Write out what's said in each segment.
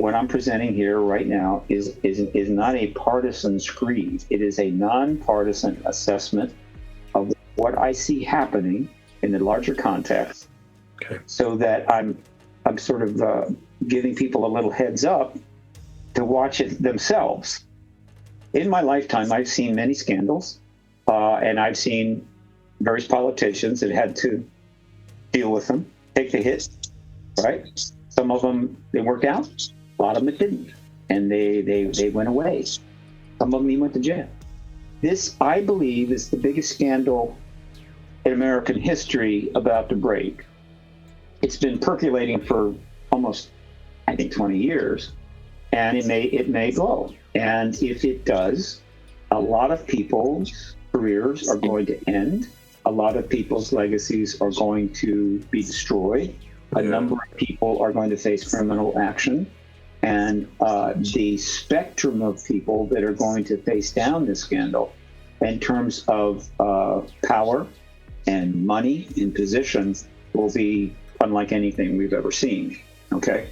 what I'm presenting here right now is not a partisan screed. It is a nonpartisan assessment of what I see happening in the larger context, so that I'm sort of giving people a little heads up to watch it themselves. In my lifetime, I've seen many scandals, and I've seen various politicians that had to deal with them, take the hit, right? Some of them, they worked out. A lot of them it didn't, and they went away. Some of them even went to jail. This, I believe, is the biggest scandal in American history about to break. It's been percolating for almost, I think, 20 years, and it may blow. And if it does, a lot of people's careers are going to end. A lot of people's legacies are going to be destroyed. A number of people are going to face criminal action. And the spectrum of people that are going to face down this scandal in terms of power and money and position will be unlike anything we've ever seen. Okay?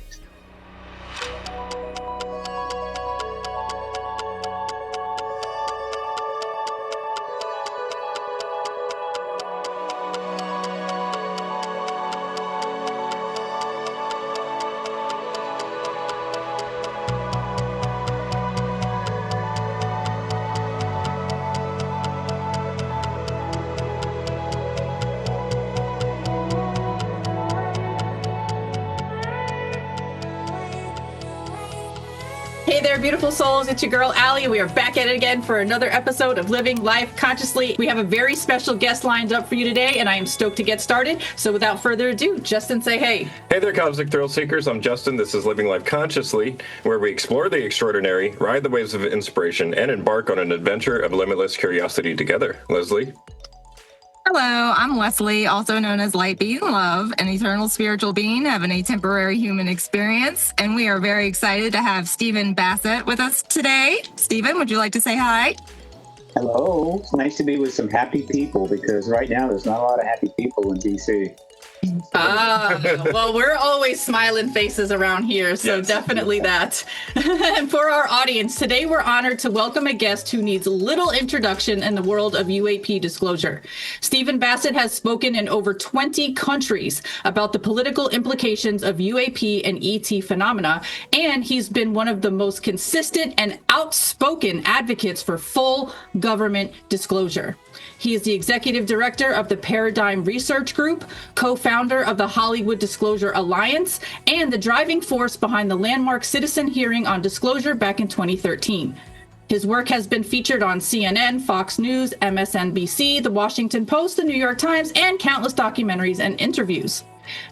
Hey there, beautiful souls. It's your girl, Allie. We are back at it again for another episode of Living Life Consciously. We have a very special guest lined up for you today, and I am stoked to get started. So without further ado, Justin, say hey. Hey there, Cosmic Thrill Seekers. I'm Justin. This is Living Life Consciously, where we explore the extraordinary, ride the waves of inspiration, and embark on an adventure of limitless curiosity together. Leslie? Hello, I'm Leslie, also known as Light Being Love, an eternal spiritual being having a temporary human experience. And we are very excited to have Steve Bassett with us today. Stephen, would you like to say hi? Hello. It's nice to be with some happy people, because right now there's not a lot of happy people in D.C. Well, we're always smiling faces around here, so yes. Definitely that. And for our audience, today we're honored to welcome a guest who needs little introduction in the world of UAP disclosure. Steve Bassett has spoken in over 20 countries about the political implications of UAP and ET phenomena, and he's been one of the most consistent and outspoken advocates for full government disclosure. He is the executive director of the Paradigm Research Group, co-founder of the Hollywood Disclosure Alliance, and the driving force behind the landmark citizen hearing on disclosure back in 2013. His work has been featured on CNN, Fox News, MSNBC, The Washington Post, The New York Times, and countless documentaries and interviews.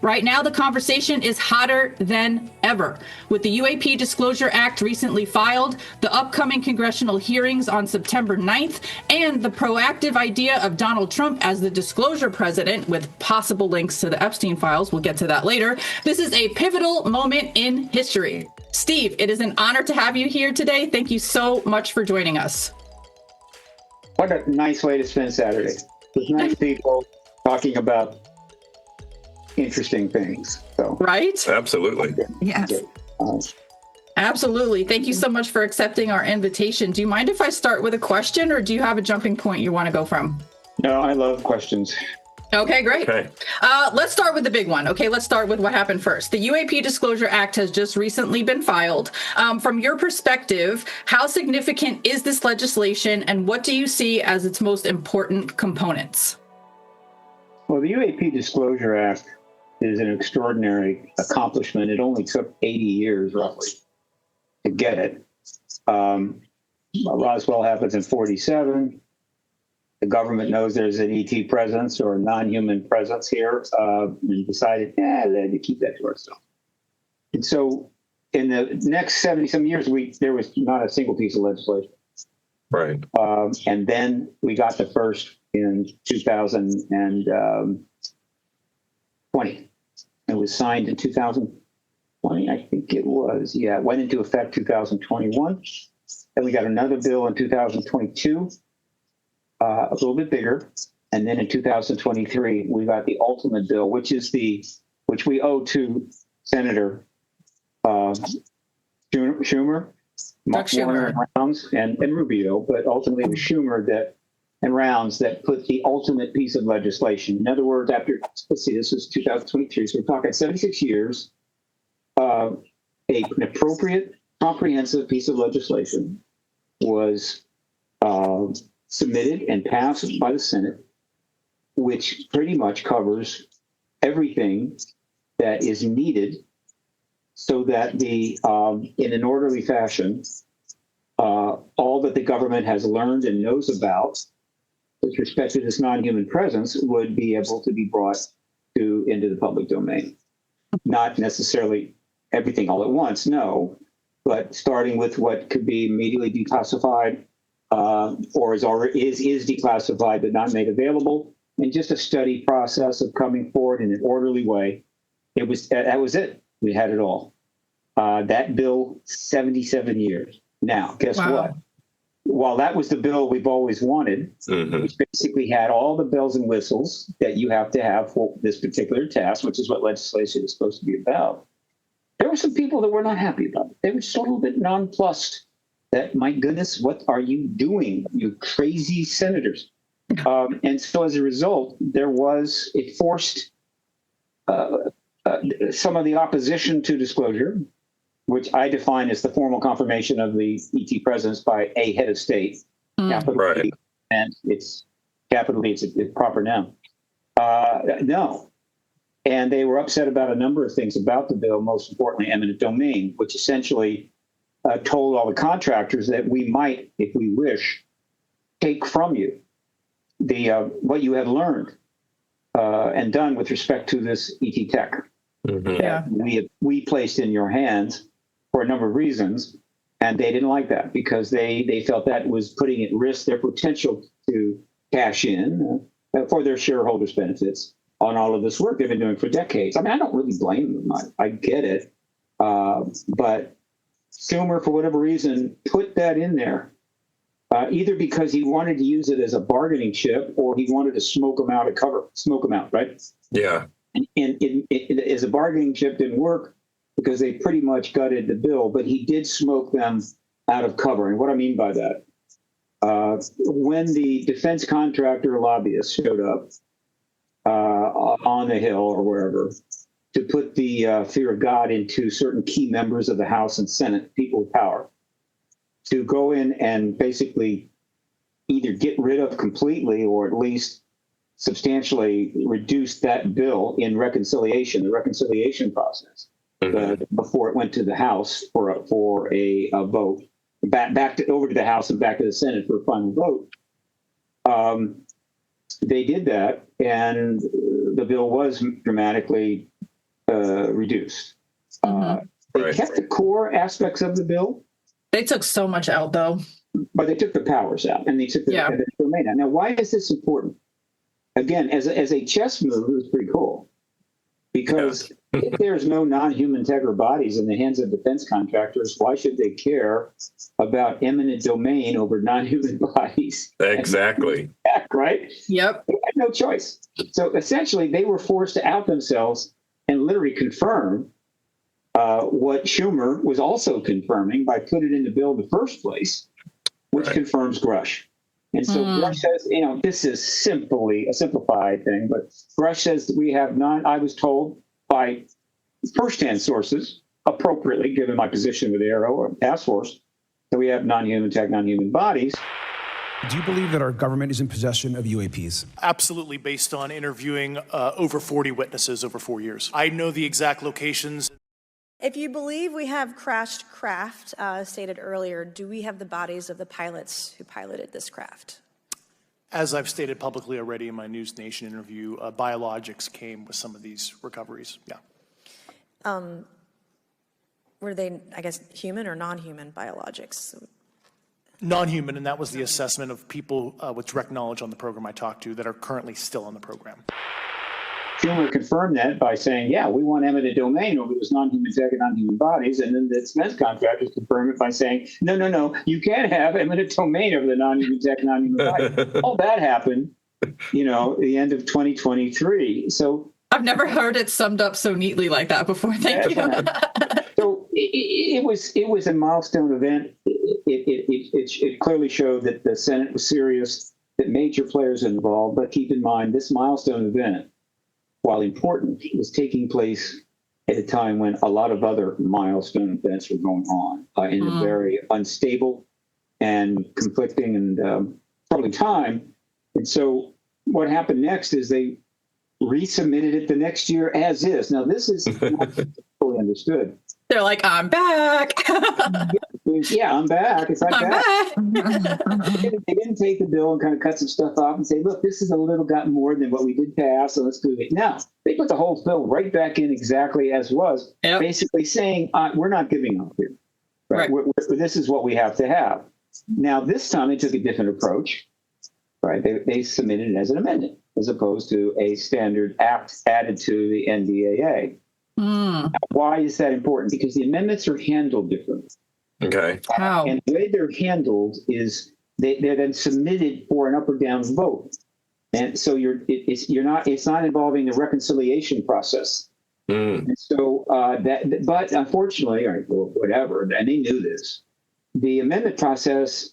Right now, the conversation is hotter than ever. With the UAP Disclosure Act recently filed, the upcoming congressional hearings on September 9th, and the proactive idea of Donald Trump as the disclosure president with possible links to the Epstein files. We'll get to that later. This is a pivotal moment in history. Steve, it is an honor to have you here today. Thank you so much for joining us. What a nice way to spend Saturday. With nice people talking about interesting things. So right? Absolutely. Yes. Absolutely. Thank you so much for accepting our invitation. Do you mind if I start with a question, or do you have a jumping point you want to go from? No, I love questions. Okay, great. Okay. Let's start with the big one. Okay, let's start with what happened first. The UAP Disclosure Act has just recently been filed. From your perspective, how significant is this legislation, and what do you see as its most important components? Well, the UAP Disclosure Act is an extraordinary accomplishment. It only took 80 years, roughly, to get it. Roswell happens in 47. The government knows there's an ET presence or a non-human presence here, and decided, to keep that to ourselves. And so in the next 70-some years, there was not a single piece of legislation. Right. And then we got the first in 2020. It was signed in 2020, I think it was. Yeah, it went into effect 2021. Then we got another bill in 2022, a little bit bigger. And then in 2023, we got the ultimate bill, which we owe to Senator Schumer, Warner and Rounds, and Rubio, but ultimately it was Schumer and Rounds that put the ultimate piece of legislation. In other words, after, let's see, this was 2023, so we're talking 76 years, an appropriate, comprehensive piece of legislation was submitted and passed by the Senate, which pretty much covers everything that is needed so that in an orderly fashion, all that the government has learned and knows about with respect to this non-human presence would be able to be brought into the public domain. Not necessarily everything all at once, no, but starting with what could be immediately declassified or is declassified but not made available, and just a steady process of coming forward in an orderly way. That was it. We had it all. That bill, 77 years. Now, guess what? While that was the bill we've always wanted, which basically had all the bells and whistles that you have to have for this particular task, which is what legislation is supposed to be about, there were some people that were not happy about it. They were just a little bit nonplussed that, my goodness, what are you doing, you crazy senators? And so as a result, it forced some of the opposition to disclosure, which I define as the formal confirmation of the ET presence by a head of state, capital E, and it's capital E, it's a proper noun. No. And they were upset about a number of things about the bill, most importantly, eminent domain, which essentially told all the contractors that we might, if we wish, take from you what you have learned and done with respect to this ET tech that we placed in your hands for a number of reasons, and they didn't like that because they felt that was putting at risk their potential to cash in for their shareholders' benefits on all of this work they've been doing for decades. I mean, I don't really blame them. I get it, but Schumer, for whatever reason, put that in there. Either because he wanted to use it as a bargaining chip, or he wanted to smoke them out, right? Yeah. And as a bargaining chip didn't work because they pretty much gutted the bill, but he did smoke them out of cover. And what I mean by that, when the defense contractor lobbyists showed up on the Hill or wherever to put the fear of God into certain key members of the House and Senate, people with power, to go in and basically either get rid of completely or at least substantially reduce that bill in the reconciliation process, before it went to the House for a vote, over to the House and back to the Senate for a final vote. They did that, and the bill was dramatically reduced. They kept the core aspects of the bill. They took so much out, though. But they took the powers out, and they took the domain out. Now, why is this important? Again, as a chess move, it was pretty cool. Because if there's no non-human tegra bodies in the hands of defense contractors, why should they care about eminent domain over non-human bodies? Exactly. Right? Yep. They had no choice. So essentially, they were forced to out themselves and literally confirm what Schumer was also confirming by putting it in the bill in the first place, which confirms Grush. And so Grush says, this is simply a simplified thing, but Grush says that we have I was told by firsthand sources, appropriately given my position with Aero or task force, that we have non-human tech, non-human bodies. Do you believe that our government is in possession of UAPs? Absolutely, based on interviewing over 40 witnesses over 4 years. I know the exact locations. If you believe we have crashed craft, stated earlier, do we have the bodies of the pilots who piloted this craft? As I've stated publicly already in my News Nation interview, biologics came with some of these recoveries, Were they, I guess, human or non-human biologics? Non-human, and that was the assessment of people with direct knowledge on the program I talked to that are currently still on the program. Schumer confirmed that by saying, we want eminent domain over those non-human tech and non-human bodies. And then the defense contractors confirmed it by saying, no, you can't have eminent domain over the non-human tech and non-human bodies. All that happened, the end of 2023. So I've never heard it summed up so neatly like that before. Thank you. So it was a milestone event. It clearly showed that the Senate was serious, that major players involved. But keep in mind, this milestone event, while important, was taking place at a time when a lot of other milestone events were going on in a very unstable and conflicting and troubling time. And so what happened next is they resubmitted it the next year as is. Now, this is not fully understood. They're like, I'm back. Yeah, I'm back. It's like I'm that. back. They didn't take the bill and kind of cut some stuff off and say, look, this is a little got more than what we did pass, so let's do it. Now, they put the whole bill right back in exactly as was, basically saying, we're not giving up here. Right. This is what we have to have. Now, this time they took a different approach. Right. They submitted it as an amendment as opposed to a standard act added to the NDAA. Now, why is that important? Because the amendments are handled differently. Okay. How? And the way they're handled is they're then submitted for an up or down vote. And so it's not involving the reconciliation process. And so but unfortunately, or whatever, and they knew this, the amendment process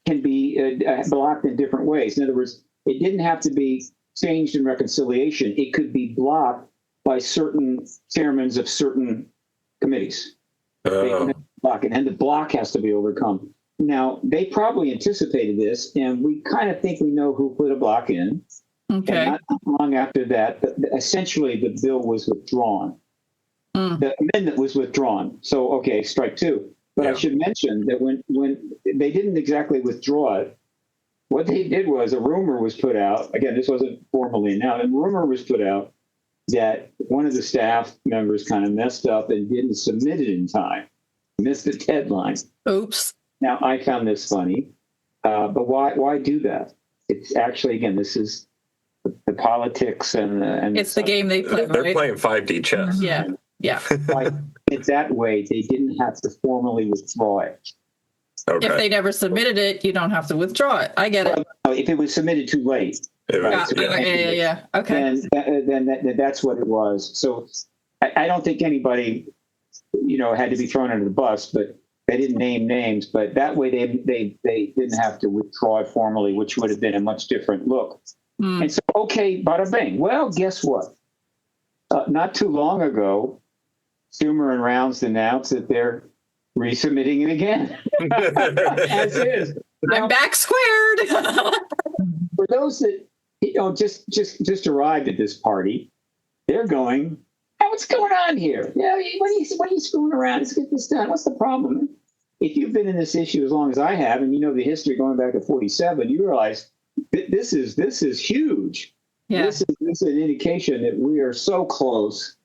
can be blocked in different ways. In other words, it didn't have to be changed in reconciliation. It could be blocked by certain chairmen of certain committees. And the block has to be overcome. Now, they probably anticipated this, and we kind of think we know who put a block in. Okay. And not long after that, essentially the bill was withdrawn. The amendment was withdrawn. So, okay, strike two. But I should mention that when they didn't exactly withdraw it, what they did was a rumor was put out. Again, this wasn't formally announced. A rumor was put out that one of the staff members kind of messed up and didn't submit it in time, missed the deadline. Oops. Now, I found this funny, but why do that? It's actually, again, this is the politics and it's the game they play. They're playing 5D chess. Yeah. It's that way. They didn't have to formally withdraw it. Okay. If they never submitted it, you don't have to withdraw it. I get it. If it was submitted too late. Yeah. Okay. Then that's what it was. So I don't think anybody, had to be thrown under the bus, but they didn't name names. But that way they didn't have to withdraw it formally, which would have been a much different look. And so, okay, bada bing. Well, guess what? Not too long ago, Schumer and Rounds announced that they're resubmitting it again. As is. I'm back squared. For those that just arrived at this party, they're going, hey, what's going on here? Yeah, what are you screwing around? Let's get this done. What's the problem? If you've been in this issue as long as I have, and you know the history going back to 47, you realize this is huge. Yeah. This is an indication that we are so close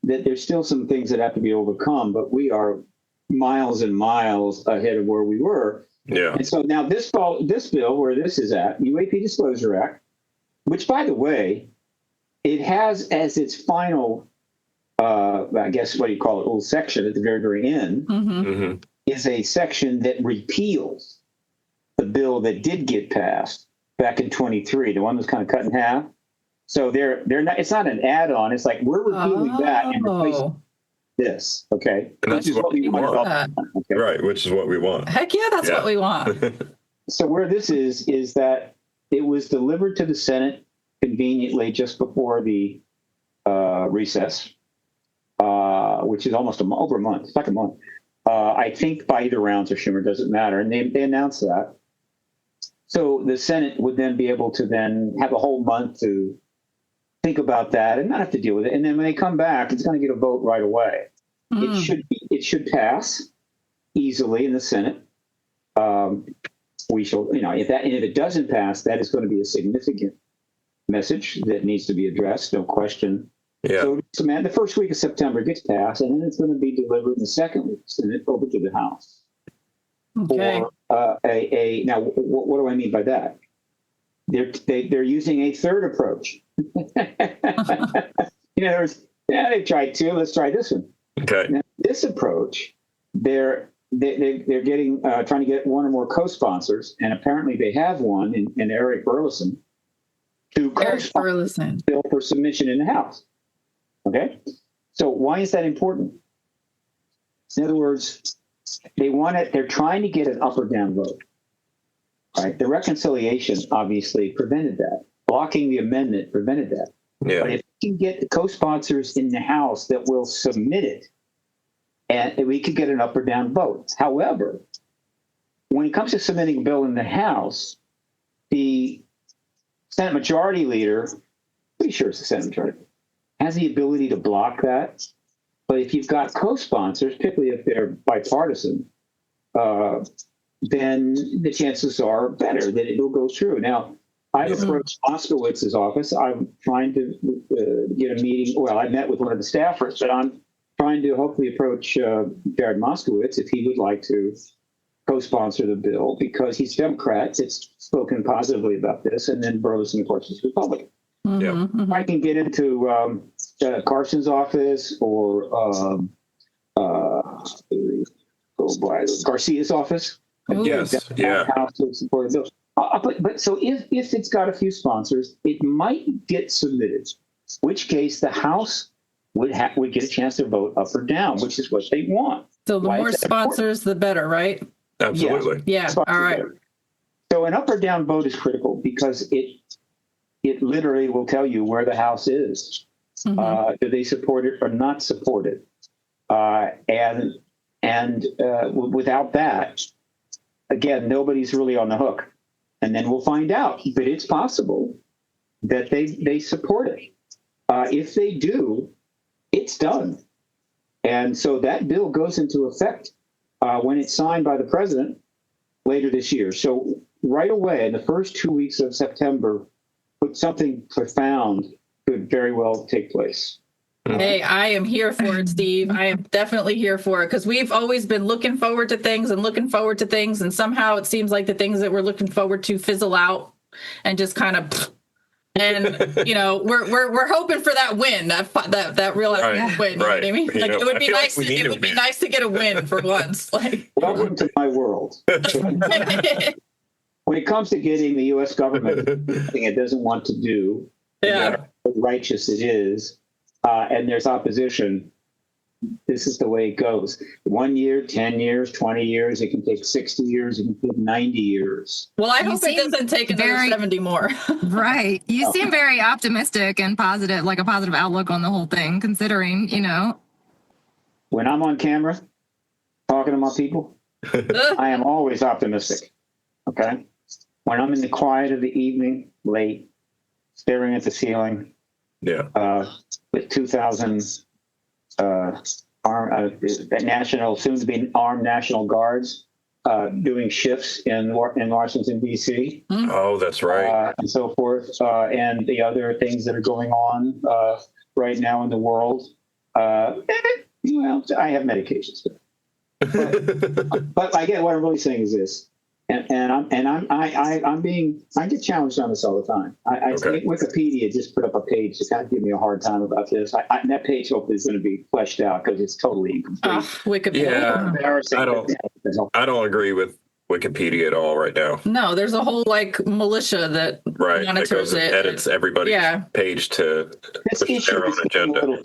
that there's still some things that have to be overcome, but we are miles and miles ahead of where we were. Yeah. And so now this bill, where this is at, UAP Disclosure Act, which, by the way, it has as its final, I guess what do you call it, little section at the very, very end, is a section that repeals the bill that did get passed back in 23, the one that's kind of cut in half. So they're not. It's not an add-on. It's like we're repealing that and replacing this. Okay, and that's what we want. Okay? Right, which is what we want. Heck yeah, that's what we want. So where this is that it was delivered to the Senate conveniently just before the recess, which is almost over a month. It's like a month. I think by either Rounds or Schumer, doesn't matter. And they announced that. So the Senate would then be able to then have a whole month to think about that and not have to deal with it. And then when they come back, it's going to get a vote right away. It should pass easily in the Senate. We shall, if it doesn't pass, that is going to be a significant message that needs to be addressed, no question. Yeah. So man, the first week of September it gets passed, and then it's going to be delivered in the second week of Senate over to the House. Okay. Or now, what do I mean by that? They're using a third approach. They tried two. Let's try this one. Okay. Now, this approach, they're getting trying to get one or more co-sponsors, and apparently they have one in Eric Burleson to co-sponsor the bill for submission in the House. Okay. So why is that important? In other words, they're trying to get an up or down vote. Right? The reconciliation obviously prevented that. Blocking the amendment prevented that. Yeah. But if we can get the co-sponsors in the House that will submit it, and we could get an up or down vote. However, when it comes to submitting a bill in the House, the Senate Majority Leader, pretty sure it's the Senate Majority, has the ability to block that. But if you've got co-sponsors, particularly if they're bipartisan, then the chances are better that it will go through. Now, I've approached Moskowitz's office. I'm trying to get a meeting. Well, I met with one of the staffers, but I'm trying to hopefully approach Jared Moskowitz if he would like to co-sponsor the bill, because he's Democrat. It's spoken positively about this. And then Burleson, of course, is Republican. I can get into Carson's office or Garcia's office. Yes. Yeah. House to support the bill. But so if it's got a few sponsors, it might get submitted, in which case the House would get a chance to vote up or down, which is what they want. So the more sponsors, the better, right? Absolutely. Yeah. All right. So an up or down vote is critical because it literally will tell you where the House is. Do they support it or not support it? And without that, again, nobody's really on the hook. And then we'll find out. But it's possible that they support it. If they do, it's done. And so that bill goes into effect when it's signed by the president later this year. So right away, in the first 2 weeks of September, something profound could very well take place. Hey, I am here for it, Steve. I am definitely here for it, because we've always been looking forward to things, and somehow it seems like the things that we're looking forward to fizzle out and just kind of, and we're hoping for that win, that real win. You know what I mean? Like, it would be nice. It would be nice to get a win for once. Like, welcome to my world. When it comes to getting the U.S. government something it doesn't want to do, how righteous it is, and there's opposition, this is the way it goes. 1 year, 10 years, 20 years, it can take 60 years, it can take 90 years. Well, I hope it doesn't take another 70 more. Right. You seem very optimistic and positive, like a positive outlook on the whole thing, considering, When I'm on camera talking to my people, I am always optimistic. Okay? When I'm in the quiet of the evening, late, staring at the ceiling, with 2,000 soon to be armed National Guards doing shifts in Washington, D.C. Oh, that's right. And so forth, and the other things that are going on right now in the world. Well, I have medications, but I get what I'm really saying is this. I get challenged on this all the time. I think Wikipedia just put up a page to kind of give me a hard time about this. That page hopefully is going to be fleshed out because it's totally incomplete. Wikipedia. Yeah, I don't agree with Wikipedia at all right now. No, there's a whole militia that monitors it. Edits everybody's page to push their own agenda.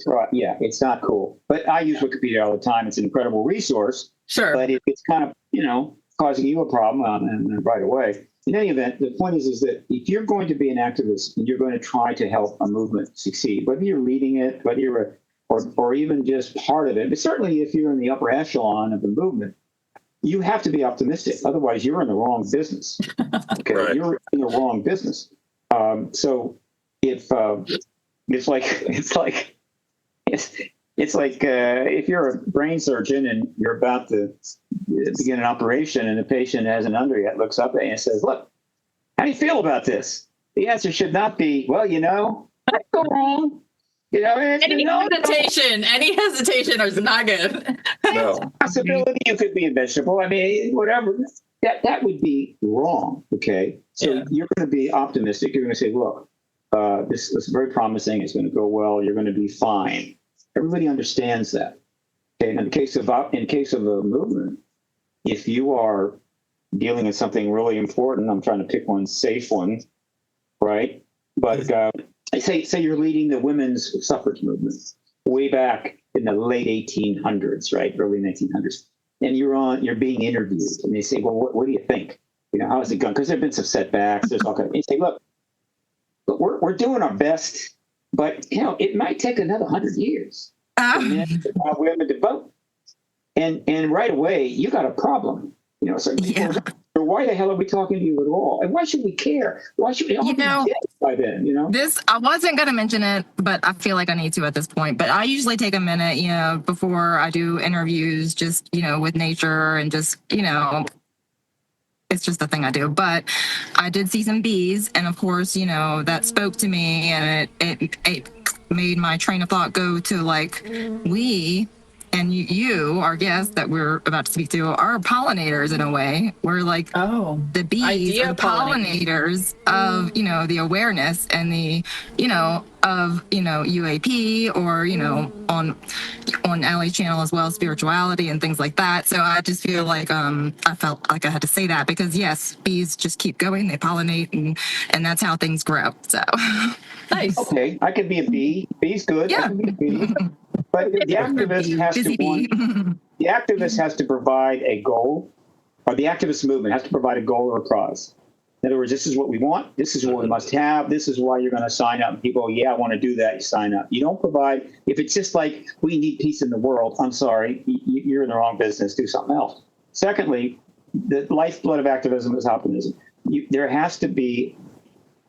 It's not cool. But I use Wikipedia all the time. It's an incredible resource. Sure. But if it's kind of, causing you a problem and right away. In any event, the point is that if you're going to be an activist and you're going to try to help a movement succeed, whether you're leading it, whether you're or even just part of it, but certainly if you're in the upper echelon of the movement, you have to be optimistic. Otherwise, you're in the wrong business. Okay, you're in the wrong business. So if it's like if you're a brain surgeon and you're about to begin an operation and the patient has an undercut, looks up at you and says, "Look, how do you feel about this?" The answer should not be, "Well, I go wrong." Any hesitation is not good. No. Possibility you could be a vegetable. I mean, whatever. That would be wrong. Okay, so you're going to be optimistic. You're going to say, "Look, this is very promising. It's going to go well. You're going to be fine." Everybody understands that. Okay, in the case of a movement, if you are dealing with something really important, I'm trying to pick one safe one, right? But say you're leading the women's suffrage movement, way back in the late 1800s, right? Early 1900s. And you're being interviewed, and they say, well, what do you think? How's it going? Because there have been some setbacks. There's all kinds of, you say, look, we're doing our best, but it might take another 100 years for men to allow women to vote. And right away, you got a problem. So why the hell are we talking to you at all? And why should we care? Why should we all be dead by then? This, I wasn't going to mention it, but I feel like I need to at this point. But I usually take a minute, before I do interviews, just, with nature and just, it's just the thing I do. But I did see some bees, and of course, that spoke to me, and it made my train of thought go to like, we and you, our guests that we're about to speak to, are pollinators in a way. We're like the bees are pollinators of, the awareness and the, of, UAP or, on Allie's channel as well, spirituality and things like that. So I just feel like I felt like I had to say that because yes, bees just keep going, they pollinate, and that's how things grow. So nice. Okay, I could be a bee. Bee's good. Yeah. I can be a bee. But the activist has to provide a goal, or the activist movement has to provide a goal or a cause. In other words, this is what we want. This is what we must have. This is why you're going to sign up. And people, I want to do that. You sign up. You don't provide. If it's just like we need peace in the world, I'm sorry, you're in the wrong business. Do something else. Secondly, the lifeblood of activism is optimism. There has to be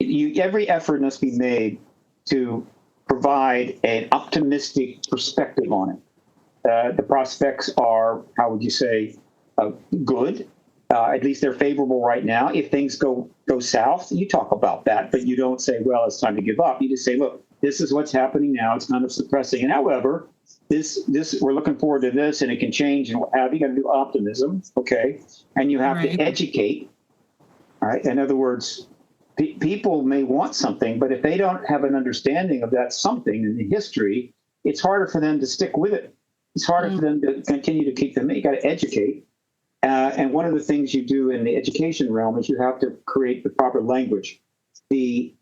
every effort must be made to provide an optimistic perspective on it. The prospects are, how would you say, good. At least they're favorable right now. If things go south, you talk about that, but you don't say, well, it's time to give up. You just say, look, this is what's happening now. It's kind of suppressing. And however, this we're looking forward to this, and it can change. And what have you? Got to do optimism, okay? And you have to educate. All right. In other words, people may want something, but if they don't have an understanding of that something in the history, it's harder for them to stick with it. It's harder for them to continue to keep them. You got to educate. And one of the things you do in the education realm is you have to create the proper language. The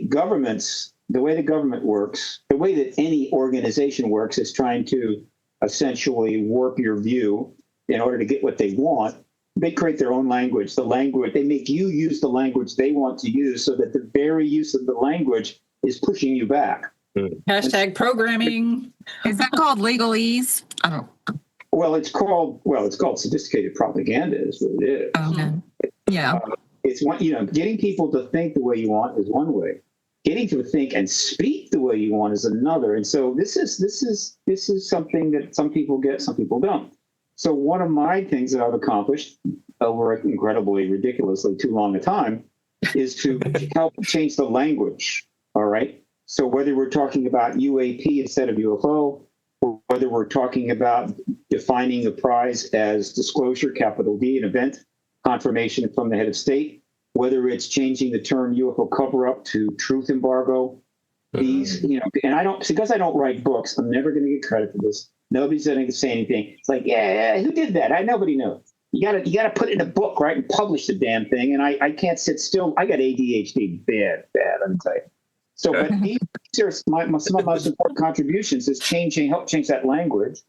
governments, the way the government works, the way that any organization works is trying to essentially warp your view in order to get what they want. They create their own language. They make you use the language they want to use, so that the very use of the language is pushing you back. Hashtag programming. Is that called legalese? I don't know. Well, it's called sophisticated propaganda is what it is. Okay. Yeah. It's one, getting people to think the way you want is one way. Getting to think and speak the way you want is another. And so this is something that some people get, some people don't. So one of my things that I've accomplished over incredibly, ridiculously too long a time is to help change the language. All right. So whether we're talking about UAP instead of UFO, or whether we're talking about defining the prize as disclosure, capital D, an event, confirmation from the head of state, whether it's changing the term UFO cover-up to truth embargo, these, and because I don't write books, I'm never going to get credit for this. Nobody's going to say anything. It's like, yeah, who did that? Nobody knows. You gotta put it in a book, right, and publish the damn thing. And I can't sit still. I got ADHD, bad. Let me tell you. So, but these are some of my most important contributions is help change that language.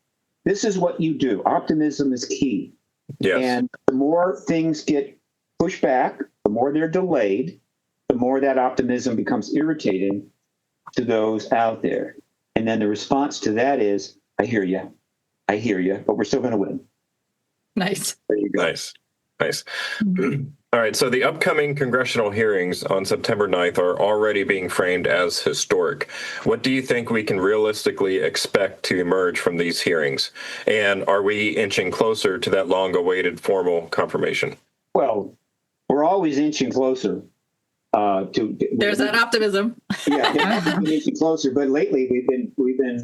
This is what you do. Optimism is key. Yes. And the more things get pushed back, the more they're delayed, the more that optimism becomes irritating to those out there. And then the response to that is, I hear you, but we're still going to win. Nice. There you go. Nice. All right, so the upcoming congressional hearings on September 9th are already being framed as historic. What do you think we can realistically expect to emerge from these hearings? And are we inching closer to that long-awaited formal confirmation? Well, we're always inching closer. There's that optimism. Yeah, inching closer. But lately, we've been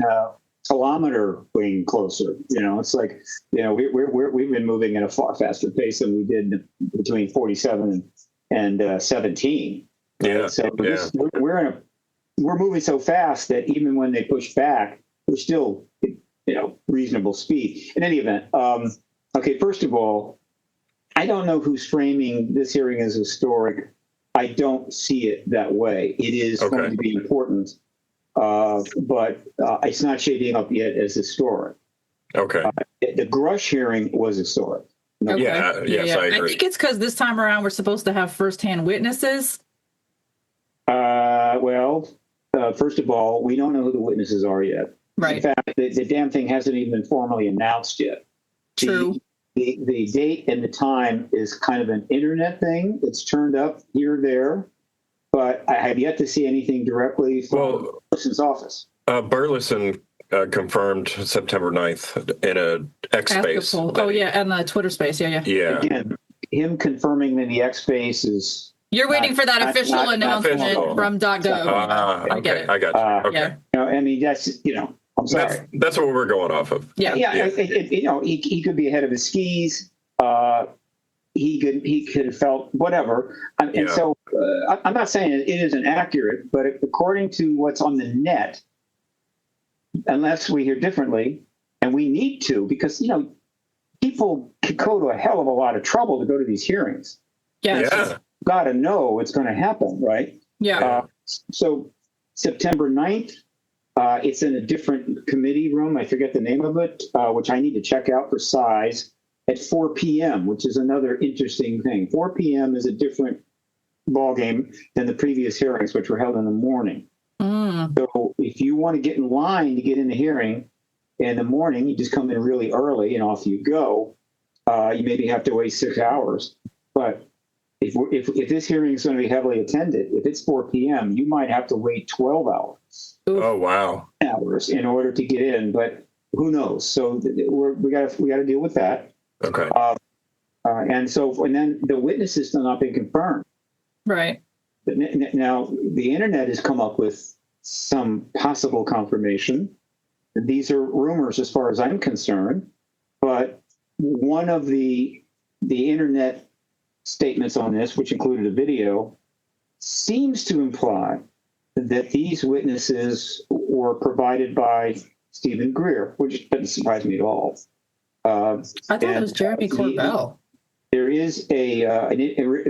kilometer going closer. It's like, we've been moving at a far faster pace than we did between 47 and 17. Yeah. So we're moving so fast that even when they push back, we're still, reasonable speed. In any event, okay, first of all, I don't know who's framing this hearing as historic. I don't see it that way. It is going to be important. but it's not shaping up yet as historic. Okay. The Grush hearing was historic. No, Okay. Yeah, yes, I agree. I think it's because this time around we're supposed to have firsthand witnesses. First of all, we don't know who the witnesses are yet. Right. In fact, the damn thing hasn't even been formally announced yet. True. The date and the time is kind of an internet thing. It's turned up here or there, but I have yet to see anything directly from the person's office. Burleson confirmed September 9th in a X space. Oh, yeah, and the Twitter space. Yeah. Again, him confirming in the X space is... You're waiting for that official announcement official. from .gov. I get it. I got you. Okay. Yeah. I mean, that's, I'm sorry. That's what we're going off of. Yeah. He could be ahead of his skis. He could have felt whatever. And so I'm not saying it isn't accurate, but according to what's on the net, unless we hear differently, and we need to, because, people could go to a hell of a lot of trouble to go to these hearings. Yeah. Got to know what's going to happen, right? Yeah. So September 9th, it's in a different committee room. I forget the name of it, which I need to check out for size, at 4 p.m., which is another interesting thing. 4 p.m. is a different ballgame than the previous hearings, which were held in the morning. So if you want to get in line to get in the hearing in the morning, you just come in really early and off you go. You maybe have to wait 6 hours. But if this hearing is going to be heavily attended, if it's 4 p.m., you might have to wait 12 hours. Oh, wow. Hours in order to get in, but who knows? So we got to deal with that. Okay. And then the witnesses still not been confirmed. Right. Now the internet has come up with some possible confirmation. These are rumors as far as I'm concerned, but one of the internet statements on this, which included a video, seems to imply that these witnesses were provided by Stephen Greer, which doesn't surprise me at all. I thought it was Jeremy Corbell. There is a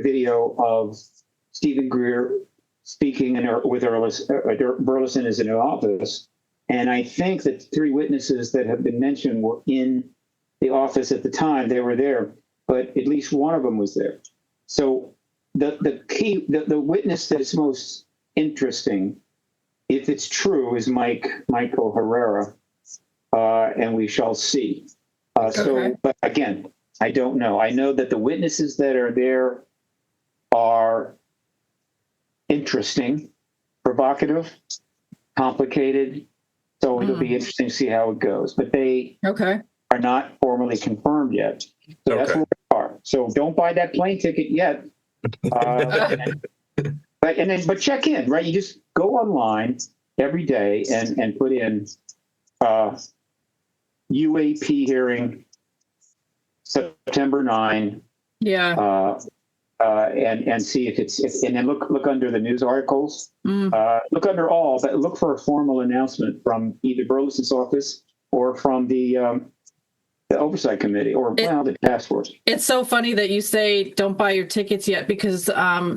video of Stephen Greer speaking with Burleson is in her office, and I think that the three witnesses that have been mentioned were in the office at the time. They were there, but at least one of them was there. So the witness that is most interesting, if it's true, is Michael Herrera, and we shall see. But again, I don't know. I know that the witnesses that are there are interesting, provocative, complicated. So it'll be interesting to see how it goes. But they are not formally confirmed yet. So that's where we are. So don't buy that plane ticket yet. But check in, right? You just go online every day and put in UAP hearing September 9. Yeah. And see if it's and then look under the news articles. Look under all, but look for a formal announcement from either Burleson's office or from the oversight committee or the task force. It's so funny that you say don't buy your tickets yet, because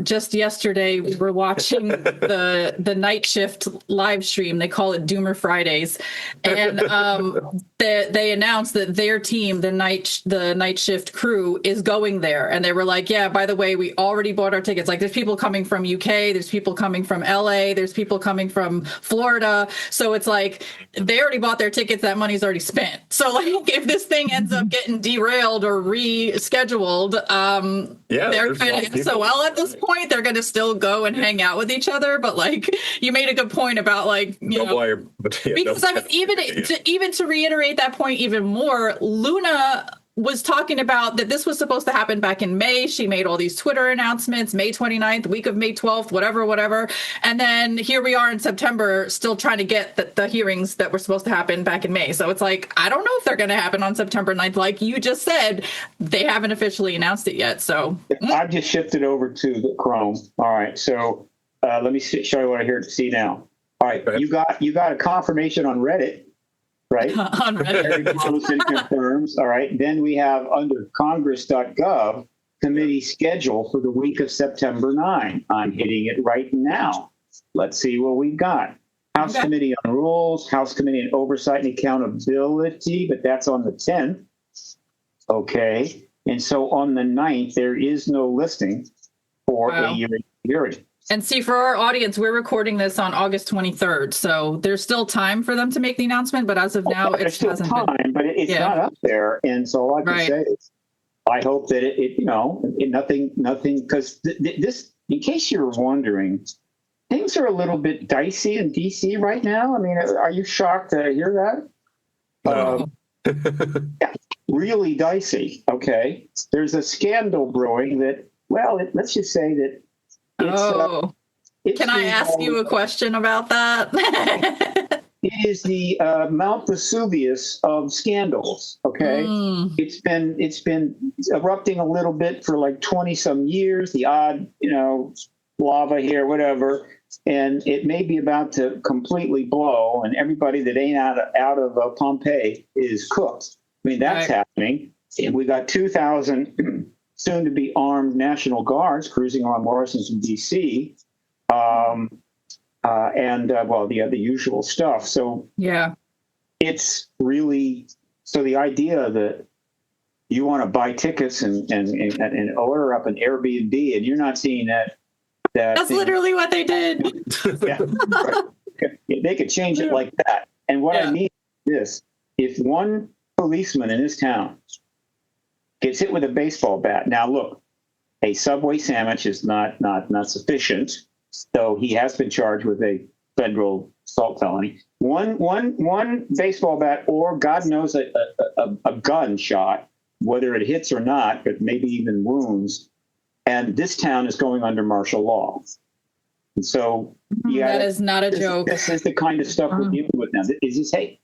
just yesterday we were watching the night shift live stream. They call it Doomer Fridays, and they announced that their team, the night shift crew, is going there, and they were like, yeah, by the way, we already bought our tickets. Like, there's people coming from UK, there's people coming from LA, there's people coming from Florida. So it's like they already bought their tickets. That money's already spent. So like, if this thing ends up getting derailed or rescheduled, they're going to, so well, at this point, they're going to still go and hang out with each other. But like, you made a good point about like, because I mean, even to reiterate that point even more, Luna was talking about that this was supposed to happen back in May. She made all these Twitter announcements, May 29th, week of May 12th, whatever. And then here we are in September, still trying to get the hearings that were supposed to happen back in May. So it's like, I don't know if they're going to happen on September 9th. Like you just said, they haven't officially announced it yet. So I've just shifted over to the Chrome. All right. So let me show you what I hear to see now. All right. You got a confirmation on Reddit. Right. On Reddit. Confirms. All right. Then we have under congress.gov committee schedule for the week of September 9. I'm hitting it right now. Let's see what we've got. House Committee on Rules, House Committee on Oversight and Accountability, but that's on the 10th. Okay. And so on the 9th, there is no listing for a hearing. And see, for our audience, we're recording this on August 23rd, so there's still time for them to make the announcement, but as of now, it there's still hasn't time, been. but it's not up there. And so all I can say is, I hope that nothing, because this, in case you're wondering, things are a little bit dicey in DC right now. I mean, are you shocked to hear that? Yeah, really dicey. Okay. There's a scandal brewing that, well, let's just say that can I ask you a question about that? It is the Mount Vesuvius of scandals. Okay, it's been erupting a little bit for like 20 some years. The odd, lava here, whatever, and it may be about to completely blow. And everybody that ain't out of Pompeii is cooked. I mean, that's happening. And we got 2,000 soon to be armed National Guards cruising around Washington, D.C. The usual stuff. So it's really, so the idea that you want to buy tickets and order up an Airbnb and you're not seeing that's literally what they did. They could change it like that. And what I mean is this: if one policeman in this town gets hit with a baseball bat, now look, a Subway sandwich is not sufficient. So he has been charged with a federal assault felony. One baseball bat, or God knows a gun shot, whether it hits or not, but maybe even wounds, and this town is going under martial law. And so, that is not a joke. This is the kind of stuff we're dealing with now. Is this, hey,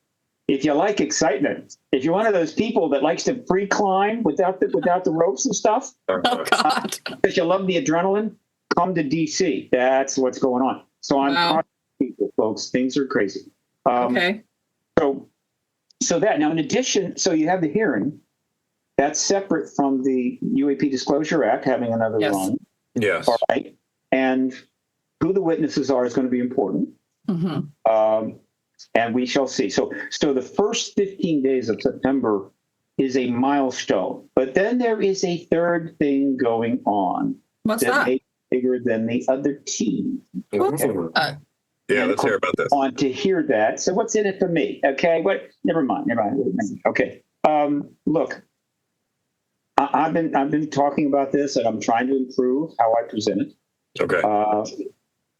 if you like excitement, if you're one of those people that likes to free climb without the ropes and stuff, because you love the adrenaline, come to DC. That's what's going on. So I'm talking to people, folks. Things are crazy. So that now, in addition, so you have the hearing. That's separate from the UAP Disclosure Act having another run. Yes. All right. And who the witnesses are is going to be important. And we shall see. So the first 15 days of September is a milestone. But then there is a third thing going on. What's that? Bigger than the other team. Let's hear about this. On to hear that. So what's in it for me? Okay, never mind. Okay. Look, I've been talking about this, and I'm trying to improve how I present it. Okay.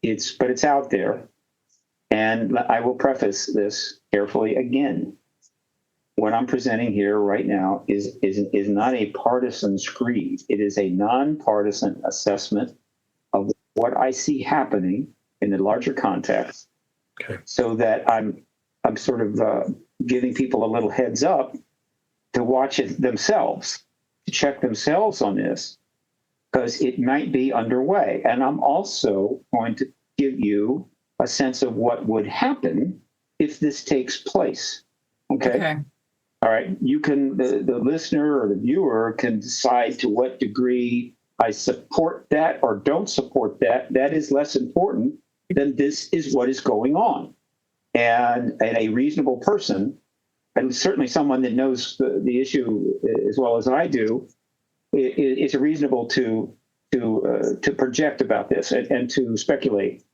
It's out there, and I will preface this carefully again. What I'm presenting here right now is not a partisan screed. It is a nonpartisan assessment of what I see happening in the larger context, so that I'm sort of giving people a little heads up to watch it themselves, to check themselves on this, because it might be underway. And I'm also going to give you a sense of what would happen if this takes place. Okay. All right. You can, the listener or the viewer can decide to what degree I support that or don't support that. That is less important than this is what is going on. And a reasonable person, and certainly someone that knows the issue as well as I do, is reasonable to project about this and to speculate.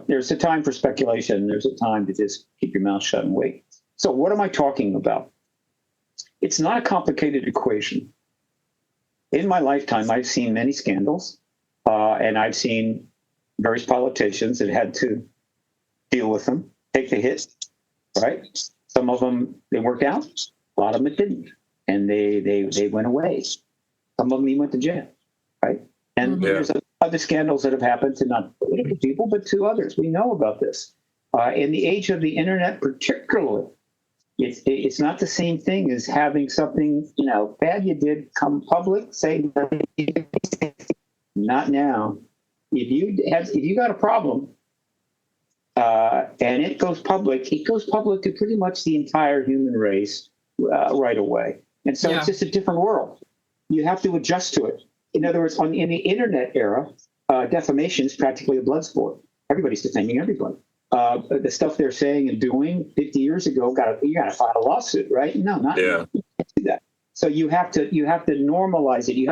There's a time for speculation. There's a time to just keep your mouth shut and wait. So what am I talking about? It's not a complicated equation. In my lifetime, I've seen many scandals, and I've seen various politicians that had to deal with them, take the hit, right? Some of them, they worked out. A lot of them, it didn't. And they went away. Some of them even went to jail, right? And there's other scandals that have happened to not political people, but to others. We know about this. In the age of the internet particularly, it's not the same thing as having something, bad you did come public, say, not now. If you got a problem, and it goes public to pretty much the entire human race right away. And so it's just a different world. You have to adjust to it. In other words, in the internet era, defamation is practically a blood sport. Everybody's defending everybody. the stuff they're saying and doing 50 years ago, you got to file a lawsuit, right? No, not you can't do that. So you have to normalize it. You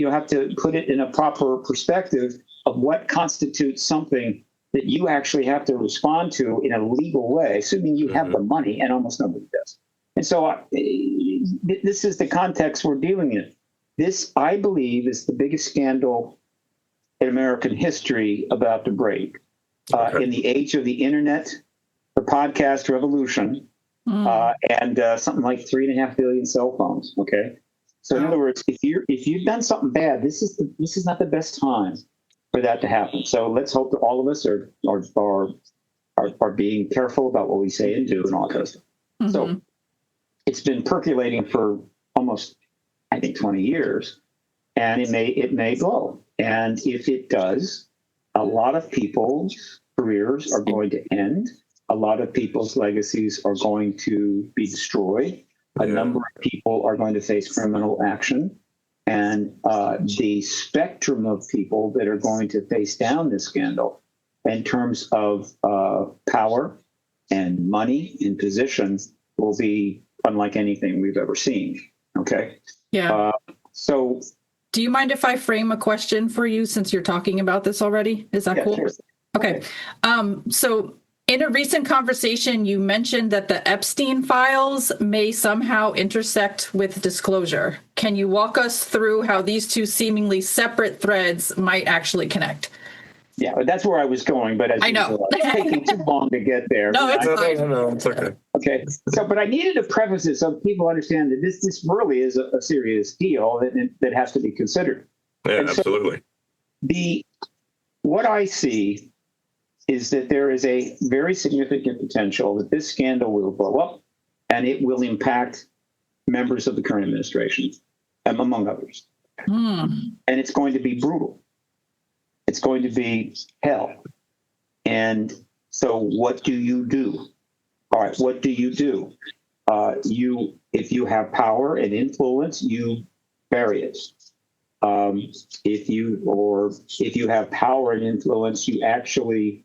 have to put it in a proper perspective of what constitutes something that you actually have to respond to in a legal way, assuming you have the money, and almost nobody does. And so this is the context we're dealing in. This, I believe, is the biggest scandal in American history about to break. In the age of the internet, the podcast revolution, and something like 3.5 billion cell phones. Okay, so in other words, if you've done something bad, this is not the best time for that to happen. So let's hope that all of us are being careful about what we say and do and all that kind of stuff. So it's been percolating for almost, I think, 20 years, and it may blow. And if it does, a lot of people's careers are going to end. A lot of people's legacies are going to be destroyed. A number of people are going to face criminal action. And the spectrum of people that are going to face down this scandal in terms of power and money and position will be unlike anything we've ever seen. Okay? Yeah. So do you mind if I frame a question for you since you're talking about this already? Is that cool? Sure. Okay. So in a recent conversation, you mentioned that the EPSTEiN files may somehow intersect with disclosure. Can you walk us through how these two seemingly separate threads might actually connect? Yeah, that's where I was going, but as I know it's taking too long to get there. No, it's fine. No, it's okay. Okay, so but I needed to preface it so people understand that this really is a serious deal that has to be considered. Yeah, and absolutely. So what I see is that there is a very significant potential that this scandal will blow up, and it will impact members of the current administration, among others. And it's going to be brutal. It's going to be hell. And so what do you do? All right, what do you do? If you have power and influence, you bury it. If you have power and influence, you actually,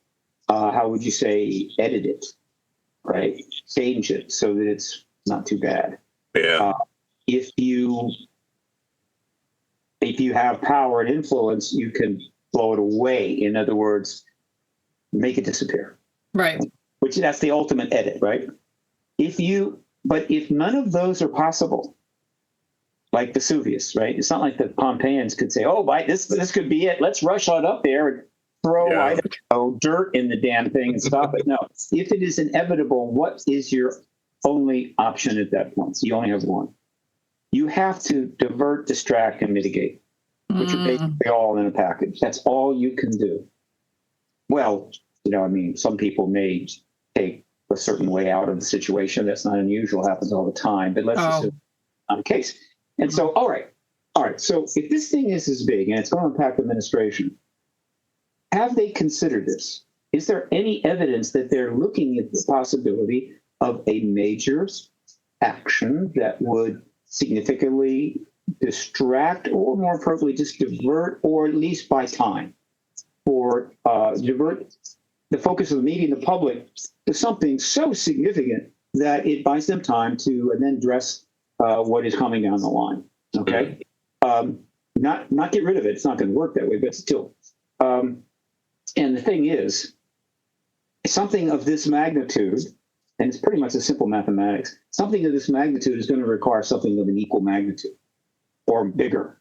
how would you say, edit it, right? Change it so that it's not too bad. Yeah. If you have power and influence, you can blow it away. In other words, make it disappear. Right. Which that's the ultimate edit, right? But if none of those are possible, like Vesuvius, right? It's not like the Pompeians could say, "Oh, this could be it. Let's rush on up there and throw dirt in the damn thing and stop it." No. If it is inevitable, what is your only option at that point? So you only have one. You have to divert, distract, and mitigate, which are basically all in a package. That's all you can do. Well, some people may take a certain way out of the situation. That's not unusual, happens all the time, but let's just assume not the case. And so, all right. So if this thing is as big and it's going to impact administration, have they considered this? Is there any evidence that they're looking at the possibility of a major action that would significantly distract, or more appropriately, just divert, or at least buy time, or divert the focus of the media and the public to something so significant that it buys them time to and then address what is coming down the line. Okay, not get rid of it. It's not going to work that way, but still. And the thing is, something of this magnitude, and it's pretty much a simple mathematics. Something of this magnitude is going to require something of an equal magnitude or bigger,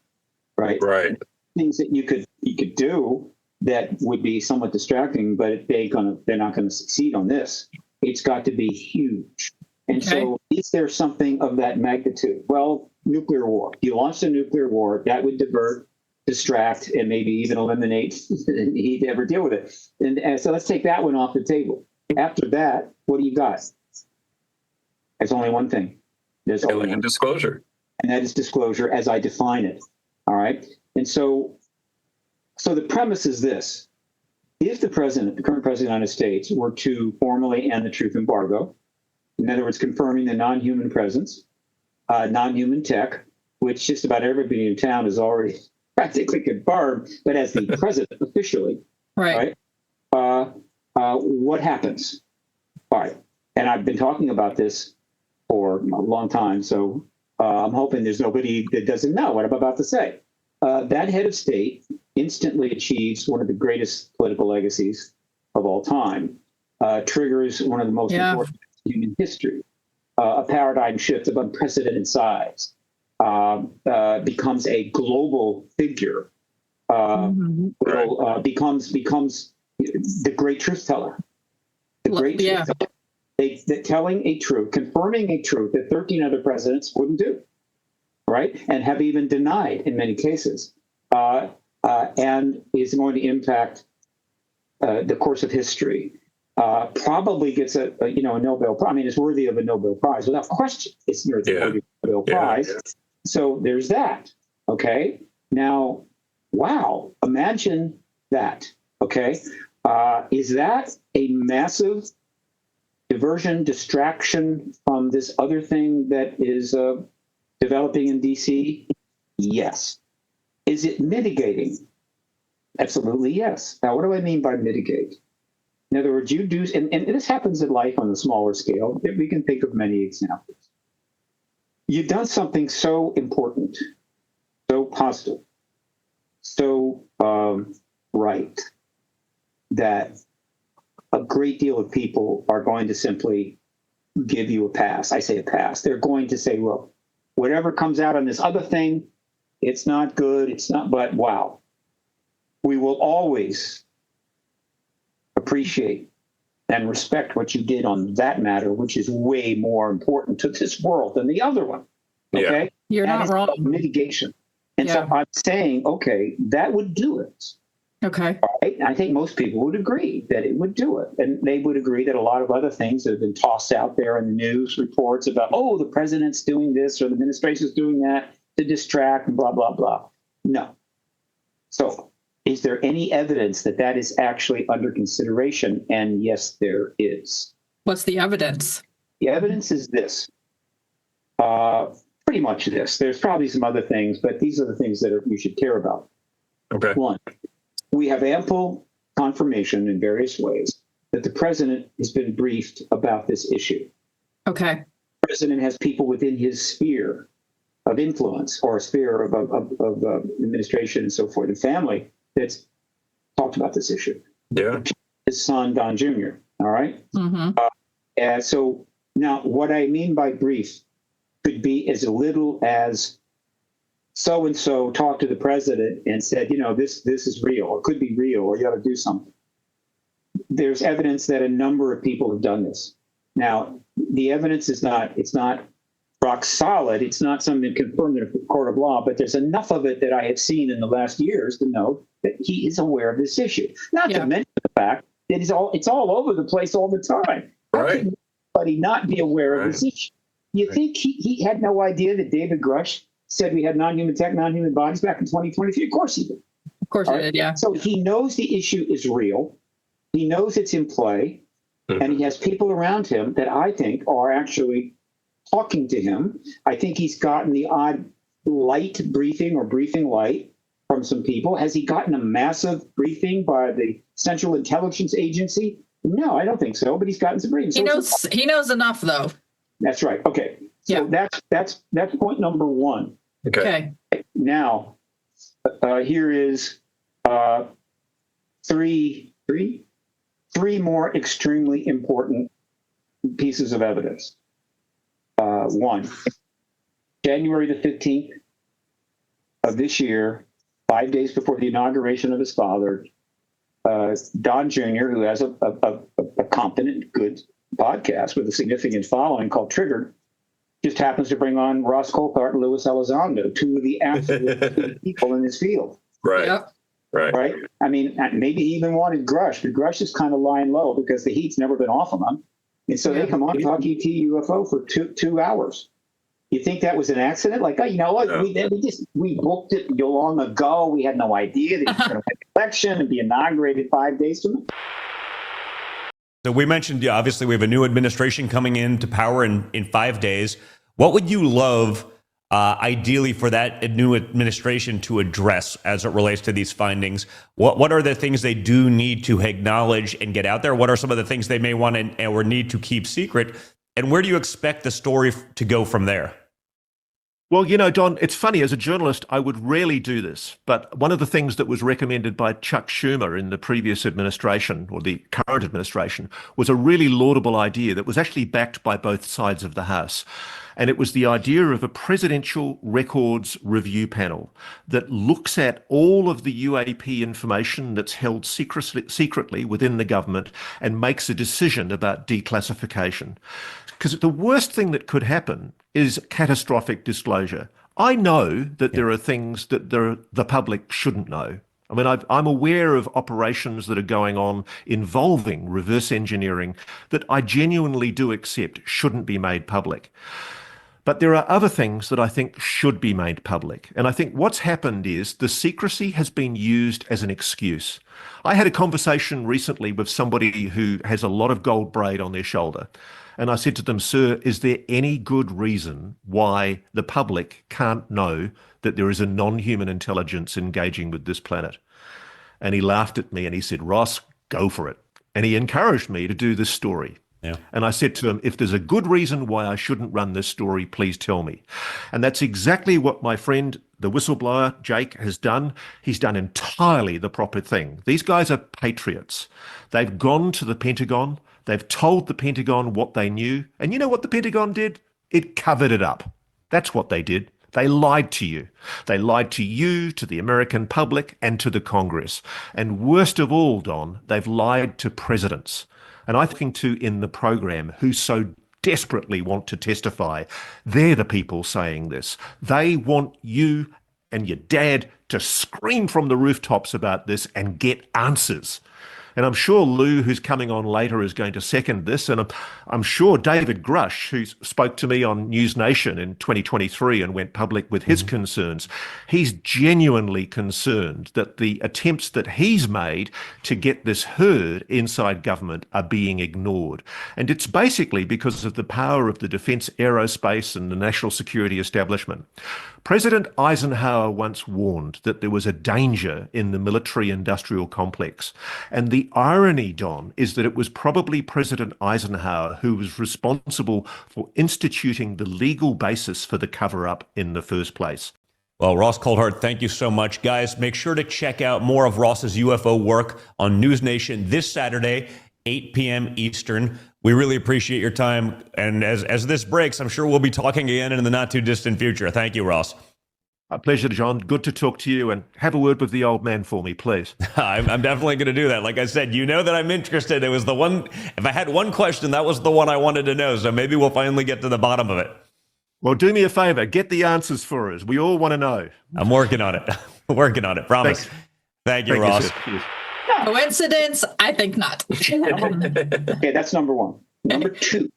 right? Right. Things that you could do that would be somewhat distracting, but they're not going to succeed on this. It's got to be huge. And so is there something of that magnitude? Well, nuclear war. You launched a nuclear war, that would divert, distract, and maybe even eliminate the need to ever deal with it. And so let's take that one off the table. After that, what do you got? There's only one thing. There's only one. Disclosure. And that is disclosure as I define it. All right. And so the premise is this. If the current president of the United States, were to formally end the truth embargo, in other words, confirming the non-human presence, non-human tech, which just about everybody in town is already practically confirmed, but as the president officially, right? what happens? All right. And I've been talking about this for a long time, so I'm hoping there's nobody that doesn't know what I'm about to say. That head of state instantly achieves one of the greatest political legacies of all time, triggers one of the most important in human history, a paradigm shift of unprecedented size, becomes a global figure, becomes the great truth teller. The great truth teller. Telling a truth, confirming a truth that 13 other presidents wouldn't do, right? And have even denied in many cases, and is going to impact the course of history. Probably gets a Nobel Prize. I mean, it's worthy of a Nobel Prize without question. It's worthy of a Nobel Prize. So there's that. Okay. Now, wow. Imagine that. Okay. Is that a massive diversion, distraction from this other thing that is developing in DC? Yes. Is it mitigating? Absolutely yes. Now, what do I mean by mitigate? In other words, you do, and this happens in life on a smaller scale. We can think of many examples. You've done something so important, so positive, so right, that a great deal of people are going to simply give you a pass. I say a pass. They're going to say, well, whatever comes out on this other thing, it's not good. It's not, but wow. We will always appreciate and respect what you did on that matter, which is way more important to this world than the other one. Okay? You're not wrong. Mitigation. And so I'm saying, okay, that would do it. Okay. Right? I think most people would agree that it would do it. And they would agree that a lot of other things that have been tossed out there in the news reports about, oh, the president's doing this or the administration's doing that to distract and blah, blah, blah. No. So is there any evidence that that is actually under consideration? And yes, there is. What's the evidence? The evidence is this. Pretty much this. There's probably some other things, but these are the things that you should care about. Okay. One, we have ample confirmation in various ways that the president has been briefed about this issue. Okay. The president has people within his sphere of influence or a sphere of administration and so forth and family that's talked about this issue. Yeah. His son, Don Jr., all right? And so now what I mean by brief could be as little as so-and-so talked to the president and said, you know, this is real, or could be real, or you ought to do something. There's evidence that a number of people have done this. Now, the evidence is it's not rock solid. It's not something confirmed in a court of law, but there's enough of it that I have seen in the last years to know that he is aware of this issue. Not to mention the fact that it's all over the place all the time. How can anybody not be aware of this issue? You think he had no idea that David Grush said we had non-human tech, non-human bodies back in 2023? Of course he did. Of course he did, yeah. So he knows the issue is real. He knows it's in play. And he has people around him that I think are actually talking to him. I think he's gotten the odd light briefing or briefing light from some people. Has he gotten a massive briefing by the Central Intelligence Agency? No, I don't think so, but he's gotten some briefings. He knows enough, though. That's right. Okay. So that's point number one. Okay. Now, here is three more extremely important pieces of evidence. One, January the 15th of this year, 5 days before the inauguration of his father, Don Jr., who has a competent, good podcast with a significant following called Triggered, just happens to bring on Ross Coulthart and Louis Elizondo, two of the absolute people in this field. Right. Yep. Right. I mean, maybe he even wanted Grush, but Grush is kind of lying low because the heat's never been off of him. And so they come on and talk ET UFO for two hours. You think that was an accident? Like, oh, you know what? We booked it long ago. We had no idea that he was going to win the election and be inaugurated 5 days from now. So we mentioned, obviously, we have a new administration coming into power in 5 days. What would you love ideally for that new administration to address as it relates to these findings? What are the things they do need to acknowledge and get out there? What are some of the things they may want or need to keep secret? And where do you expect the story to go from there? Well, Don, it's funny, as a journalist, I would rarely do this. But one of the things that was recommended by Chuck Schumer in the previous administration, or the current administration, was a really laudable idea that was actually backed by both sides of the House. And it was the idea of a presidential records review panel that looks at all of the UAP information that's held secretly within the government and makes a decision about declassification. Because the worst thing that could happen is catastrophic disclosure. I know that there are things that the public shouldn't know. I mean, I'm aware of operations that are going on involving reverse engineering that I genuinely do accept shouldn't be made public. But there are other things that I think should be made public. And I think what's happened is the secrecy has been used as an excuse. I had a conversation recently with somebody who has a lot of gold braid on their shoulder. And I said to them, "Sir, is there any good reason why the public can't know that there is a non-human intelligence engaging with this planet?" And he laughed at me and he said, "Ross, go for it." And he encouraged me to do this story. Yeah. And I said to him, "If there's a good reason why I shouldn't run this story, please tell me." And that's exactly what my friend, the whistleblower, Jake, has done. He's done entirely the proper thing. These guys are patriots. They've gone to the Pentagon. They've told the Pentagon what they knew. And you know what the Pentagon did? It covered it up. That's what they did. They lied to you. They lied to you, to the American public, and to the Congress. And worst of all, Don, they've lied to presidents. And I think too in the program who so desperately want to testify, they're the people saying this. They want you and your dad to scream from the rooftops about this and get answers. And I'm sure Lou, who's coming on later, is going to second this. And I'm sure David Grush, who spoke to me on News Nation in 2023 and went public with his concerns, he's genuinely concerned that the attempts that he's made to get this heard inside government are being ignored. And it's basically because of the power of the defense, aerospace, and the national security establishment. President Eisenhower once warned that there was a danger in the military-industrial complex. And the irony, Don, is that it was probably President Eisenhower who was responsible for instituting the legal basis for the cover-up in the first place. Well, Ross Coulthart, thank you so much. Guys, make sure to check out more of Ross's UFO work on News Nation this Saturday, 8 p.m. Eastern. We really appreciate your time. And as this breaks, I'm sure we'll be talking again in the not-too-distant future. Thank you, Ross. A pleasure, John. Good to talk to you, and have a word with the old man for me, please. I'm definitely going to do that. Like I said, you know that I'm interested. It was the one, if I had one question, that was the one I wanted to know. So maybe we'll finally get to the bottom of it. Well, do me a favor. Get the answers for us. We all want to know. I'm working on it. Working on it. Promise. Thanks. Thank you, Ross. Coincidence? I think not. Okay, that's number one. Number two.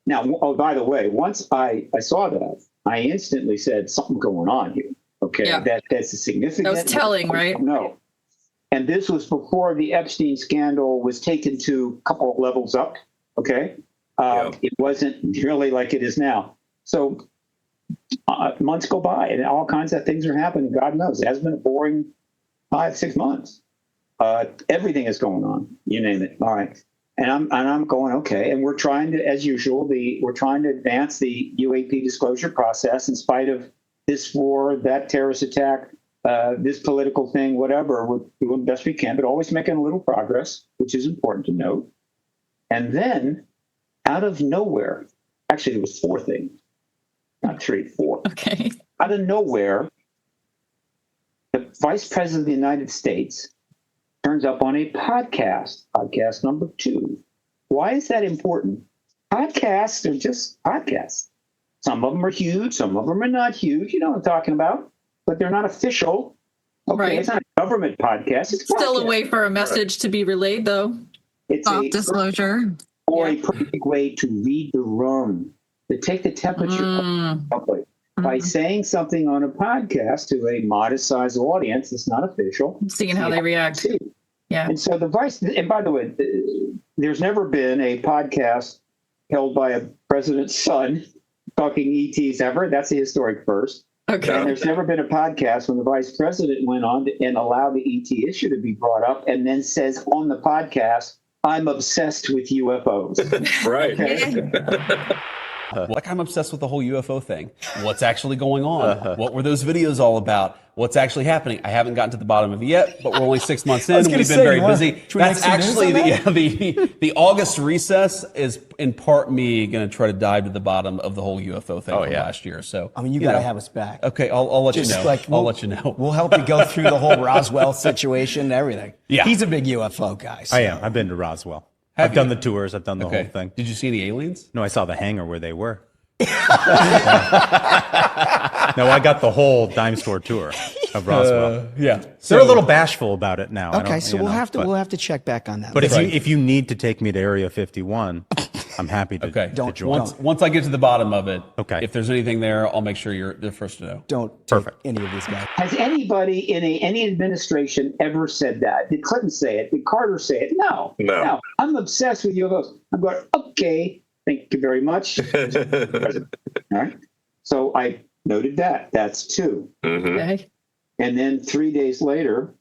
Now, oh, by the way, once I saw that, I instantly said something going on here. Okay, Yeah. That's a significant. That was telling, right? No. And this was before the Epstein scandal was taken to a couple of levels up. Okay. It wasn't really like it is now. So months go by and all kinds of things are happening. God knows. It has been a boring 5-6 months. Everything is going on. You name it. All right. And I'm going, okay. And we're trying to, as usual, we're trying to advance the UAP disclosure process in spite of this war, that terrorist attack, this political thing, whatever. We're doing the best we can, but always making a little progress, which is important to note. And then out of nowhere, actually there was 4 things, not 3, 4. Okay. Out of nowhere, the Vice President of the United States turns up on a podcast number 2. Why is that important? Podcasts are just podcasts. Some of them are huge, some of them are not huge. You know what I'm talking about, but they're not official. Okay, right. It's not a government podcast. It's still a way for a message to be relayed, though. It's soft disclosure. Or a perfect way to read the room, to take the temperature of the public. By saying something on a podcast to a modest-sized audience that's not official. Seeing how they react. Yeah. And so and by the way, there's never been a podcast held by a president's son talking ETs ever. That's a historic first. Okay. And there's never been a podcast when the vice president went on and allowed the ET issue to be brought up and then says on the podcast, I'm obsessed with UFOs. Right. Okay? Like, I'm obsessed with the whole UFO thing. What's actually going on? What were those videos all about? What's actually happening? I haven't gotten to the bottom of it yet, but we're only 6 months in. We've been very busy. That's actually the August recess is in part me going to try to dive to the bottom of the whole UFO thing from last year. So I mean, you got to have us back. Okay, I'll let you know. I'll let you know. We'll help you go through the whole Roswell situation and everything. Yeah. He's a big UFO guy. So. I am. I've been to Roswell. I've done the tours. I've done the whole thing. Did you see any aliens? No, I saw the hangar where they were. No, I got the whole dime store tour of Roswell. Yeah. They're a little bashful about it now. Okay, so we'll have to check back on that. But if you need to take me to Area 51, I'm happy to join. Once I get to the bottom of it, okay. If there's anything there, I'll make sure you're the first to know. Don't take any of these guys. Has anybody in any administration ever said that? Did Clinton say it? Did Carter say it? No. I'm obsessed with UFOs. I'm going, okay, thank you very much. All right. So I noted that. That's two. Okay. And then 3 days later,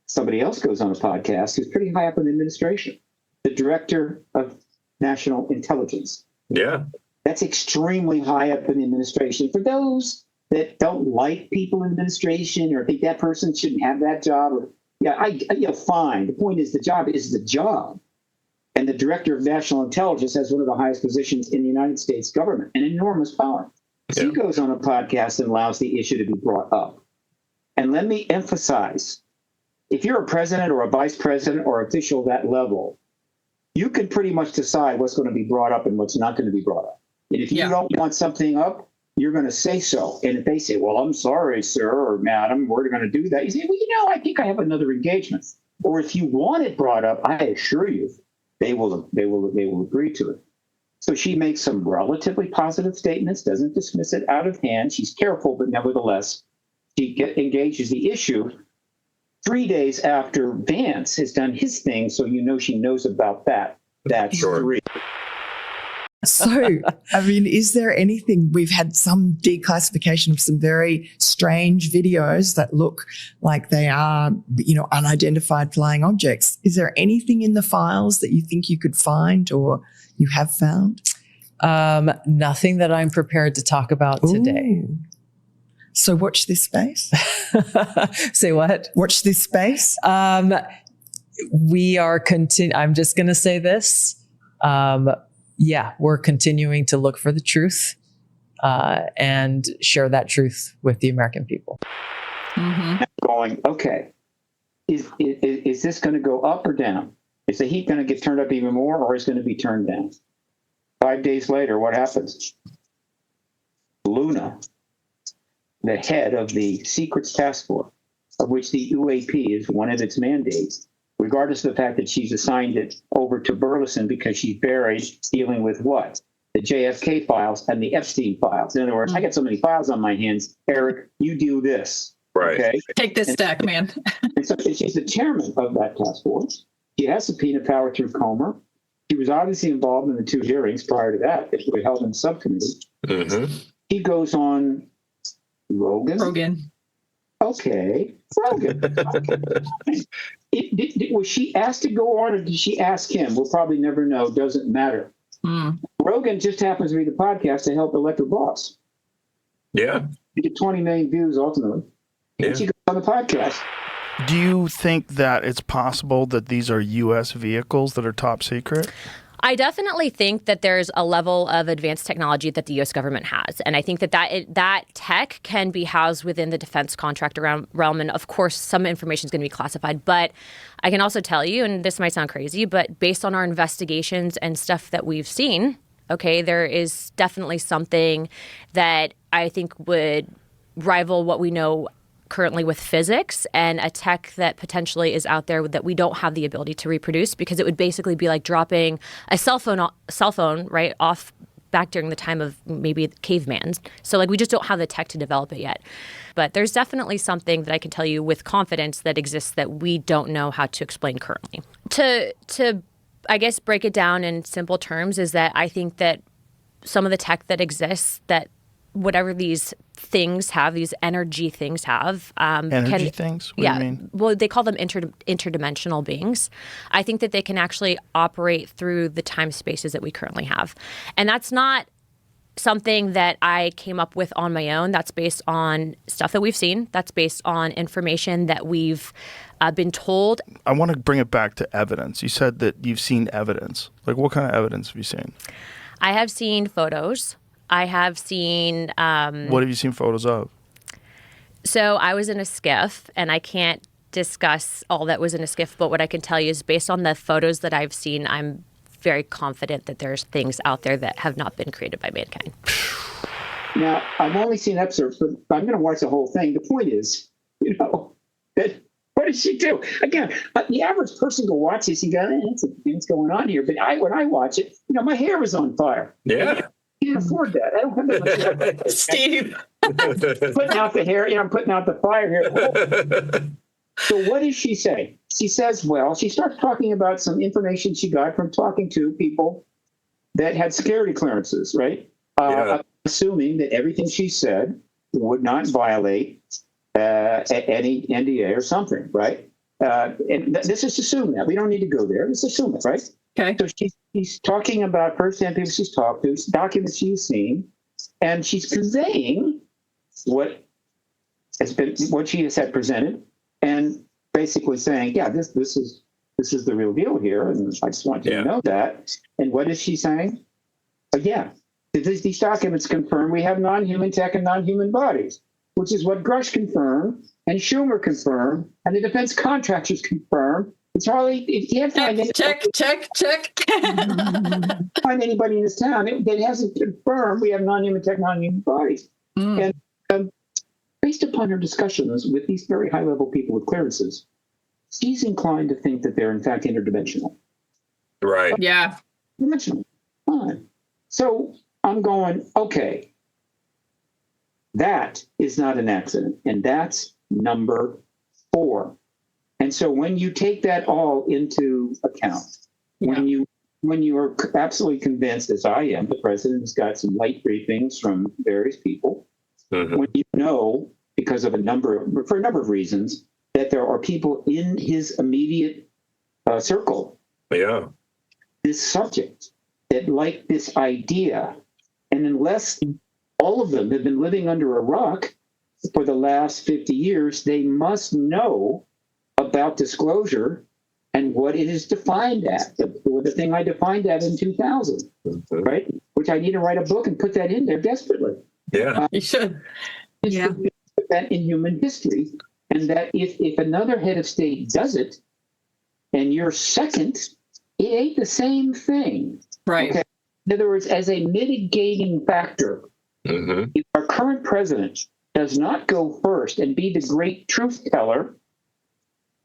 somebody else goes on a podcast who's pretty high up in the administration, the director of national intelligence. Yeah. That's extremely high up in the administration. For those that don't like people in administration or think that person shouldn't have that job, fine. The point is the job is the job. And the director of national intelligence has one of the highest positions in the United States government, an enormous power. So he goes on a podcast and allows the issue to be brought up. And let me emphasize, if you're a president or a vice president or official at that level, you can pretty much decide what's going to be brought up and what's not going to be brought up. And if you don't want something up, you're going to say so. And if they say, well, I'm sorry, sir or madam, we're going to do that, you say, well, I think I have another engagement. Or if you want it brought up, I assure you, they will agree to it. So she makes some relatively positive statements, doesn't dismiss it out of hand. She's careful, but nevertheless, she engages the issue 3 days after Vance has done his thing, so she knows about that. That's three. So, I mean, is there anything, we've had some declassification of some very strange videos that look like they are, unidentified flying objects. Is there anything in the files that you think you could find or you have found? Nothing that I'm prepared to talk about today. So watch this space. Say what? Watch this space. We are I'm just going to say this. We're continuing to look for the truth and share that truth with the American people. Going, okay, is this going to go up or down? Is the heat going to get turned up even more, or is it going to be turned down? 5 days later, what happens? Luna, the head of the Secrets Task Force, of which the UAP is one of its mandates, regardless of the fact that she's assigned it over to Burleson because she's buried dealing with what? The JFK files and the EPSTEiN files. In other words, I got so many files on my hands. Eric, you do this. Right. Okay? Take this stack, man. And so she's the chairman of that task force. She has subpoena power through Comer. She was obviously involved in the 2 hearings prior to that that were held in the subcommittee. He goes on Rogan. Okay. Rogan. Was she asked to go on, or did she ask him? We'll probably never know. Doesn't matter. Rogan just happens to be the podcast to help elect her boss. Yeah. You get 20 million views ultimately. And she goes on the podcast. Do you think that it's possible that these are U.S. vehicles that are top secret? I definitely think that there's a level of advanced technology that the U.S. government has. And I think that tech can be housed within the defense contractor realm. And of course, some information is going to be classified. But I can also tell you, and this might sound crazy, but based on our investigations and stuff that we've seen, there is definitely something that I think would rival what we know currently with physics, and a tech that potentially is out there that we don't have the ability to reproduce, because it would basically be like dropping a cell phone right off back during the time of maybe caveman. So we just don't have the tech to develop it yet. But there's definitely something that I can tell you with confidence that exists that we don't know how to explain currently. To I guess break it down in simple terms is that I think that some of the tech that exists, that whatever these things have, these energy things have. Energy things? What do you mean? Well, they call them interdimensional beings. I think that they can actually operate through the time spaces that we currently have. And that's not something that I came up with on my own. That's based on stuff that we've seen. That's based on information that we've been told. I want to bring it back to evidence. You said that you've seen evidence. Like, what kind of evidence have you seen? I have seen photos. I have seen... what have you seen photos of? So I was in a skiff, and I can't discuss all that was in a skiff, but what I can tell you is based on the photos that I've seen, I'm very confident that there's things out there that have not been created by mankind. Now, I've only seen excerpts, but I'm going to watch the whole thing. The point is, that what does she do? Again, the average person will watch this, you go, what's going on here? But when I watch it, my hair is on fire. Yeah. I can't afford that. I don't have that much hair. Steve. Putting out the hair, I'm putting out the fire here. So what does she say? She says, she starts talking about some information she got from talking to people that had security clearances, right? Assuming that everything she said would not violate any NDA or something, right? And this is assume that. We don't need to go there. Let's assume it, right? Okay. So she's talking about first-hand people she's talked to, documents she's seen, and she's conveying what she has had presented, and basically saying, this is the real deal here, and I just want you to know that. And what is she saying? These documents confirm we have non-human tech and non-human bodies, which is what Grush confirmed, and Schumer confirmed, and the defense contractors confirmed. It's hardly you can't find check. Find anybody in this town that hasn't confirmed we have non-human tech, non-human bodies. And based upon her discussions with these very high-level people with clearances, she's inclined to think that they're in fact interdimensional. Right. Yeah. Dimensional. Fine. So I'm going, okay, that is not an accident, and that's number 4. And so when you take that all into account, when you are absolutely convinced, as I am, the president has got some light briefings from various people, when you know, because of for a number of reasons, that there are people in his immediate circle, this subject, that like this idea, and unless all of them have been living under a rock for the last 50 years, they must know about disclosure and what it is defined at. The thing I defined that in 2000, right? Which I need to write a book and put that in there desperately. Yeah, you should. That in human history, and that if another head of state does it, and you're second, it ain't the same thing. Right. Okay? In other words, as a mitigating factor, if our current president does not go first and be the great truth teller,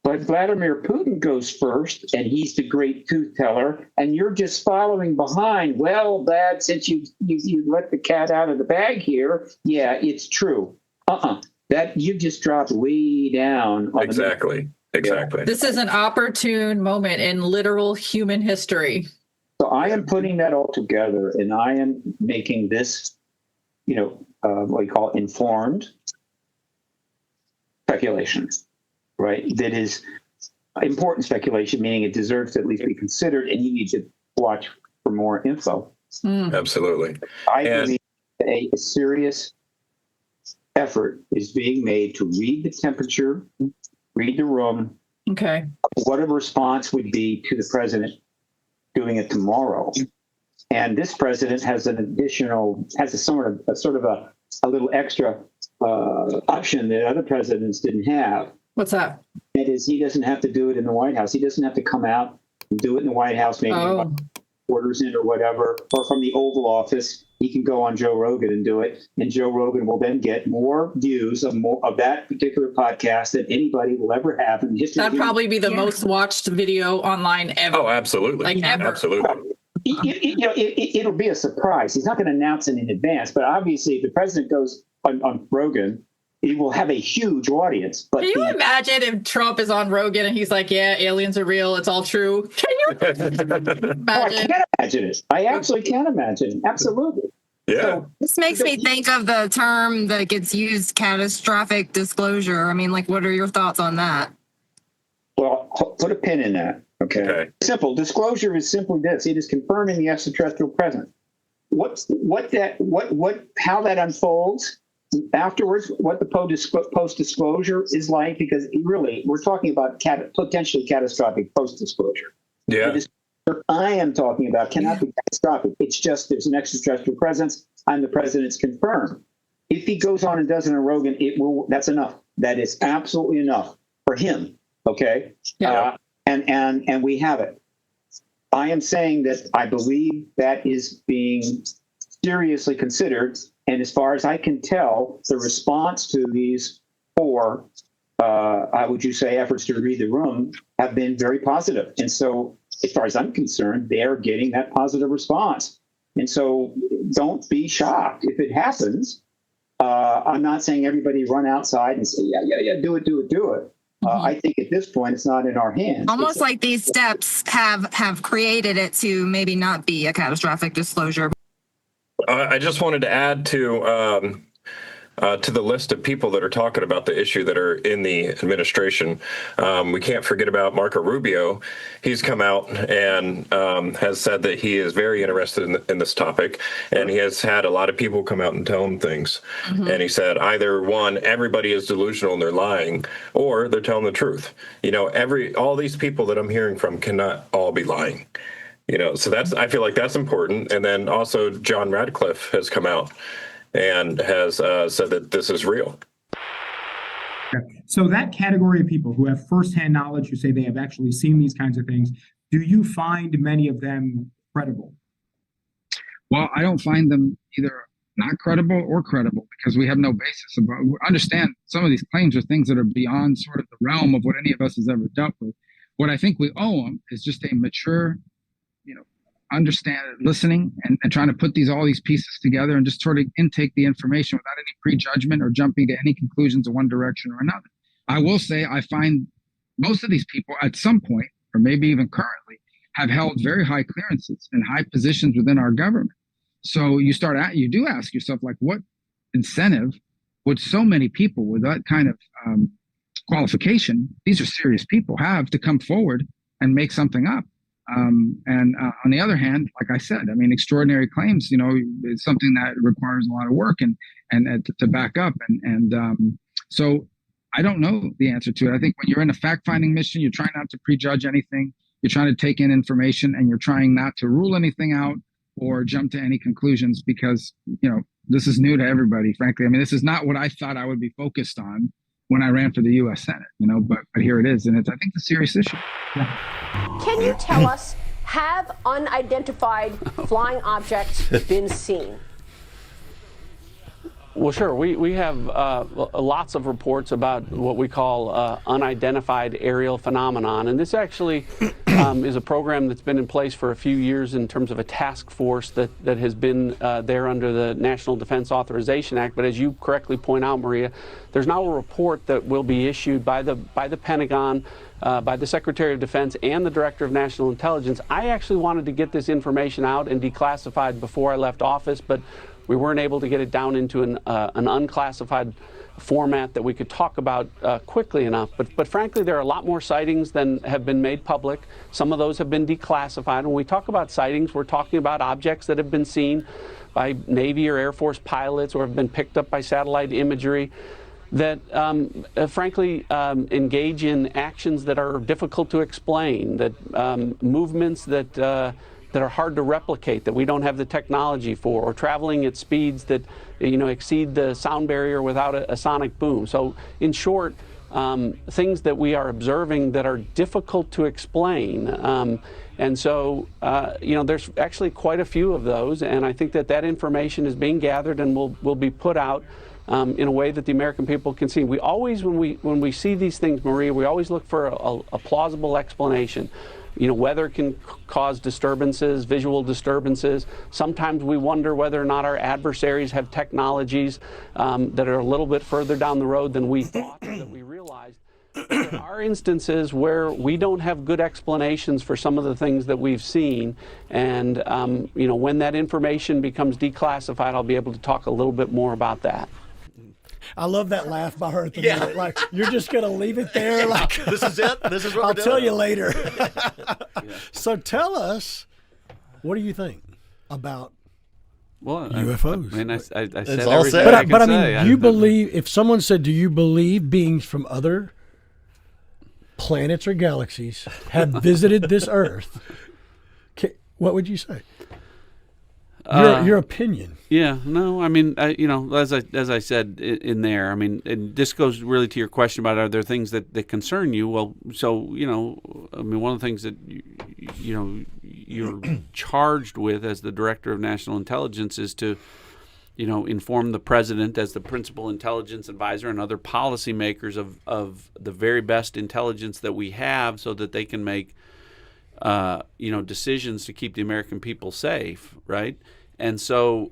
but Vladimir Putin goes first, and he's the great truth teller, and you're just following behind. Well, Vlad, since you let the cat out of the bag here, it's true. That you just dropped way down. Exactly. This is an opportune moment in literal human history. So I am putting that all together, and I am making this, what you call informed speculation. Right, that is important speculation, meaning it deserves to at least be considered, and you need to watch for more info. Absolutely. I believe a serious effort is being made to read the temperature, read the room. Okay. What a response would be to the president doing it tomorrow. And this president has a sort of a little extra option that other presidents didn't have. What's that? It is he doesn't have to do it in the White House. He doesn't have to come out and do it in the White House, maybe orders in or whatever, or from the Oval Office. He can go on Joe Rogan and do it, and Joe Rogan will then get more views of that particular podcast than anybody will ever have in history. That'd probably be the most watched video online ever. Oh, absolutely. Like ever. Absolutely. It'll be a surprise. He's not going to announce it in advance, but obviously if the president goes on Rogan, he will have a huge audience. But can you imagine if Trump is on Rogan and he's like, aliens are real, it's all true? Can you I can't imagine it. I absolutely can imagine it. Absolutely. Yeah. So, This makes me think of the term that gets used, catastrophic disclosure. I mean, like, what are your thoughts on that? well, put a pin in that. Okay. Simple. Disclosure is simply this: it is confirming the extraterrestrial presence. How that unfolds afterwards, what the post-disclosure is like, because really, we're talking about potentially catastrophic post-disclosure. Yeah. I am talking about cannot be catastrophic. It's just there's an extraterrestrial presence. I'm the president. It's confirmed. If he goes on and does it in Rogan, that's enough. That is absolutely enough for him. Okay. Yeah. And we have it. I am saying that I believe that is being seriously considered. And as far as I can tell, the response to these four, would you say, efforts to read the room have been very positive. And so, as far as I'm concerned, they're getting that positive response. And so don't be shocked if it happens. I'm not saying everybody run outside and say, yeah, do it. I think at this point, it's not in our hands. Almost like these steps have created it to maybe not be a catastrophic disclosure. I just wanted to add to the list of people that are talking about the issue that are in the administration. We can't forget about Marco Rubio. He's come out and has said that he is very interested in this topic, and he has had a lot of people come out and tell him things. Mm-hmm. And he said either one, everybody is delusional and they're lying, or they're telling the truth. You know, all these people that I'm hearing from cannot all be lying. You know, so I feel like that's important. And then also John Radcliffe has come out and has said that this is real. So that category of people who have firsthand knowledge, who say they have actually seen these kinds of things, do you find many of them credible? Well, I don't find them either not credible or credible, because we have no basis. Understand some of these claims are things that are beyond sort of the realm of what any of us has ever dealt with. What I think we owe them is just a mature, understand listening and trying to put all these pieces together and just sort of intake the information without any prejudgment or jumping to any conclusions in one direction or another. I will say I find most of these people at some point, or maybe even currently, have held very high clearances and high positions within our government. So you do ask yourself, like, what incentive would so many people with that kind of qualification, these are serious people, have to come forward and make something up? And on the other hand, like I said, I mean, extraordinary claims, it's something that requires a lot of work and to back up. So I don't know the answer to it. I think when you're in a fact-finding mission, you're trying not to prejudge anything. You're trying to take in information, and you're trying not to rule anything out or jump to any conclusions, because, this is new to everybody, frankly. I mean, this is not what I thought I would be focused on when I ran for the U.S. Senate, but here it is. And it's, I think, a serious issue. Yeah. Can you tell us, have unidentified flying objects been seen? Well, sure. We have lots of reports about what we call unidentified aerial phenomenon. And this actually is a program that's been in place for a few years in terms of a task force that has been there under the National Defense Authorization Act. But as you correctly point out, Maria, there's now a report that will be issued by the Pentagon, by the Secretary of Defense and the Director of National Intelligence. I actually wanted to get this information out and declassified before I left office, but we weren't able to get it down into an unclassified format that we could talk about quickly enough. But frankly, there are a lot more sightings than have been made public. Some of those have been declassified. When we talk about sightings, we're talking about objects that have been seen by Navy or Air Force pilots or have been picked up by satellite imagery that frankly engage in actions that are difficult to explain, that movements that are hard to replicate, that we don't have the technology for, or traveling at speeds that exceed the sound barrier without a sonic boom. So in short, things that we are observing that are difficult to explain. And so there's actually quite a few of those, and I think that information is being gathered and will be put out in a way that the American people can see. We always, when we see these things, Maria, we always look for a plausible explanation. Weather can cause disturbances, visual disturbances. Sometimes we wonder whether or not our adversaries have technologies that are a little bit further down the road than we thought, or that we realized. are instances where we don't have good explanations for some of the things that we've seen, and when that information becomes declassified, I'll be able to talk a little bit more about that. I love that laugh by her at the minute. Like, you're just going to leave it there? Like, this is it? This is what I'll we're tell doing? you later. So tell us, what do you think about UFOs? I mean, I said It's all everything said. I could But I say. mean, do you believe, if someone said, do you believe beings from other planets or galaxies have visited this Earth, what would you say? Your opinion. Yeah, no, I mean, as I said in there, I mean, and this goes really to your question about are there things that concern you? Well, so, I mean, one of the things that, you're charged with as the Director of National Intelligence is to, inform the President as the principal intelligence advisor and other policymakers of the very best intelligence that we have so that they can make, decisions to keep the American people safe, right? And so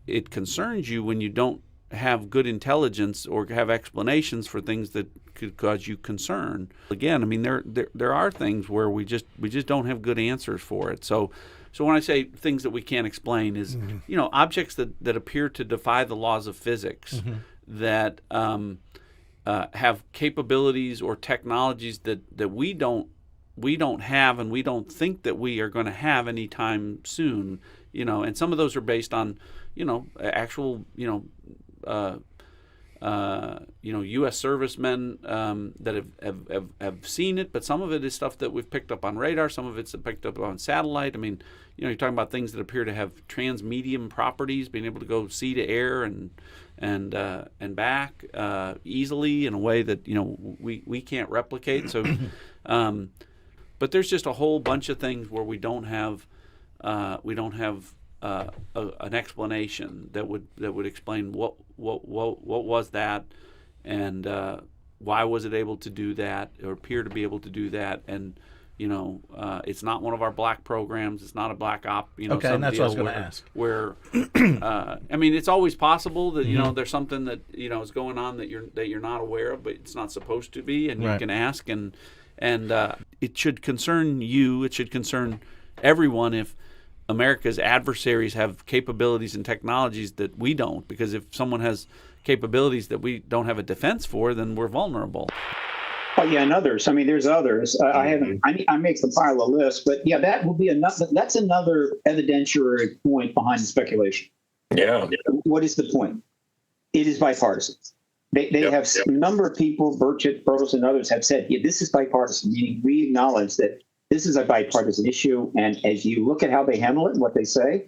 it concerns you when you don't have good intelligence or have explanations for things that could cause you concern. Again, I mean, there are things where we just don't have good answers for it. So when I say things that we can't explain is, objects that appear to defy the laws of physics, that have capabilities or technologies that we don't have and we don't think that we are going to have anytime soon. And some of those are based on, actual, U.S. servicemen that have seen it, but some of it is stuff that we've picked up on radar. Some of it's picked up on satellite. I mean, you're talking about things that appear to have transmedium properties, being able to go sea to air and back easily in a way that we can't replicate. So, but there's just a whole bunch of things where we don't have an explanation that would explain what was that, and why was it able to do that or appear to be able to do that, and it's not one of our black programs. It's not a black op. Okay, and that's what I was going to ask. Where I mean, it's always possible that there's something that is going on that you're not aware of, but it's not supposed to be, and you can ask, and it should concern you. It should concern everyone if America's adversaries have capabilities and technologies that we don't, because if someone has capabilities that we don't have a defense for, then we're vulnerable. Oh yeah, and others. I mean, there's others. I make the pile of list, but yeah, that will be another. That's another evidentiary point behind the speculation. Yeah. What is the point? It is bipartisan. They have a number of people, Burchett, Burles, and others have said, yeah, this is bipartisan, meaning we acknowledge that this is a bipartisan issue, and as you look at how they handle it and what they say,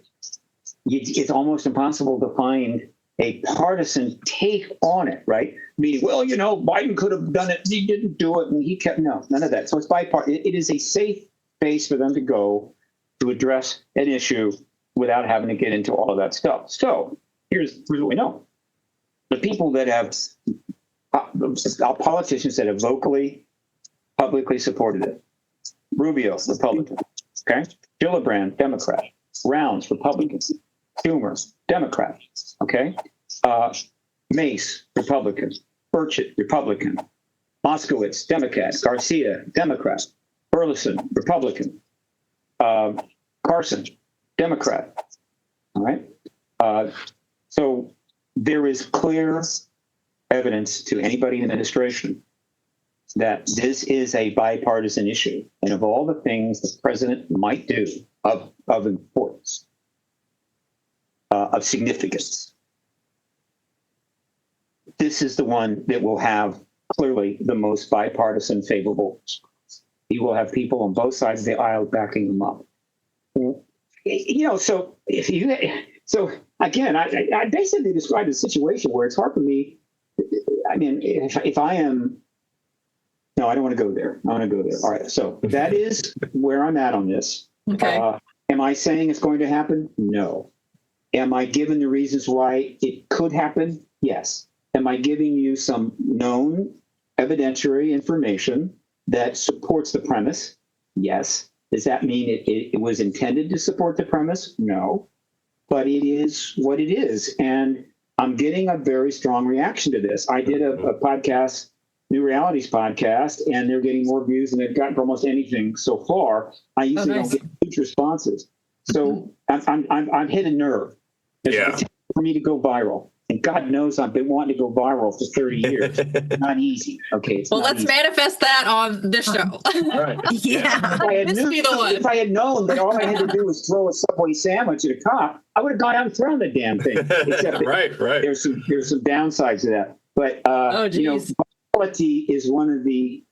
it's almost impossible to find a partisan take on it, right? Meaning, well, Biden could have done it, he didn't do it, and he kept, no, none of that. So it's bipartisan. It is a safe space for them to go to address an issue without having to get into all of that stuff. So here's what we know. The people that have, politicians that have vocally, publicly supported it. Rubio, Republican. Okay. Gillibrand, Democrat. Rounds, Republican. Schumer, Democrat. Okay. Mace, Republican. Burchett, Republican. Moskowitz, Democrat. Garcia, Democrat. Burleson, Republican. Carson, Democrat. All right. So there is clear evidence to anybody in the administration that this is a bipartisan issue. And of all the things the president might do of importance, of significance, this is the one that will have clearly the most bipartisan favorable response. You will have people on both sides of the aisle backing them up. So again, I basically described a situation where it's hard for me. I mean, if I am, no, I don't want to go there. I want to go there. All right. So that is where I'm at on this. Okay. Am I saying it's going to happen? No. Am I giving the reasons why it could happen? Yes. Am I giving you some known evidentiary information that supports the premise? Yes. Does that mean it was intended to support the premise? No. But it is what it is. And I'm getting a very strong reaction to this. I did a podcast New Realities podcast, and they're getting more views than they've gotten for almost anything so far. I usually don't get huge responses. So I'm hit a nerve. It's for me to go viral. And God knows I've been wanting to go viral for 30 years. It's not easy. Okay. Well, let's manifest that on this show. Right. Yeah. If I had known that all I had to do was throw a Subway sandwich at a cop, I would have gone out and thrown the damn thing. Except right. There's some downsides to that. But virality is one of the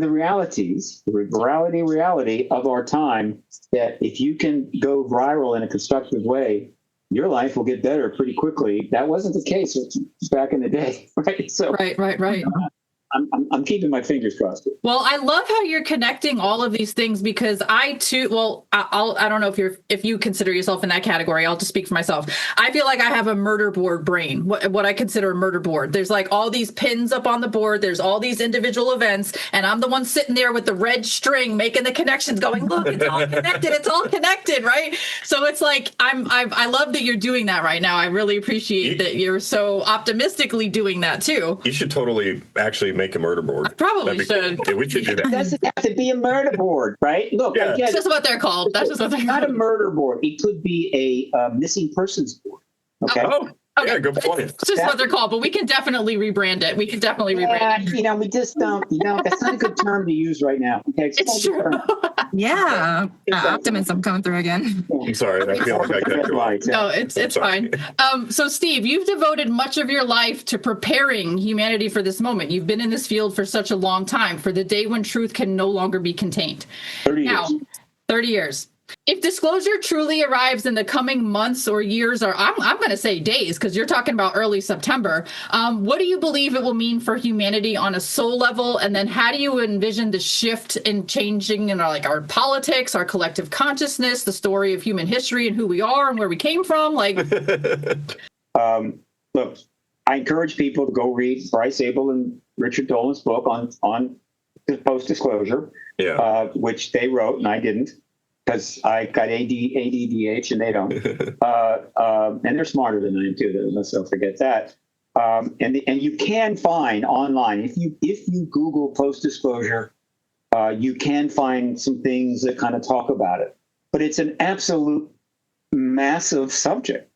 realities, the reality of our time, that if you can go viral in a constructive way, your life will get better pretty quickly. That wasn't the case back in the day, right? So right. I'm keeping my fingers crossed. Well, I love how you're connecting all of these things, because I too, well, I don't know if you consider yourself in that category. I'll just speak for myself. I feel like I have a murder board brain, what I consider a murder board. There's like all these pins up on the board. There's all these individual events, and I'm the one sitting there with the red string making the connections, going, look, it's all connected. It's all connected, right? So it's like I love that you're doing that right now. I really appreciate that you're so optimistically doing that too. You should totally actually make a murder board. I probably should. Yeah, we should do that. It doesn't have to be a murder board, right? Look, That's just what they're called. That's just what they're not a murder board. It could be a missing persons board. Okay. Okay. Yeah, good point. It's just what they're called, but we can definitely rebrand it. We We just don't. That's not a good term to use right now. Okay, it's true. Optimism coming through again. I'm sorry. I feel like I cut you off. No, it's fine. So, Steve, you've devoted much of your life to preparing humanity for this moment. You've been in this field for such a long time, for the day when truth can no longer be contained. 30 years. 30 years. If disclosure truly arrives in the coming months or years, or I'm going to say days, because you're talking about early September, what do you believe it will mean for humanity on a soul level? And then how do you envision the shift in changing in our politics, our collective consciousness, the story of human history and who we are and where we came from? Look, I encourage people to go read Bryce Abel and Richard Dolan's book on post-disclosure, which they wrote and I didn't, because I got ADDH and they don't. And they're smarter than I am too. Let's not forget that. And you can find online, if you Google post-disclosure, you can find some things that kind of talk about it. But it's an absolute massive subject.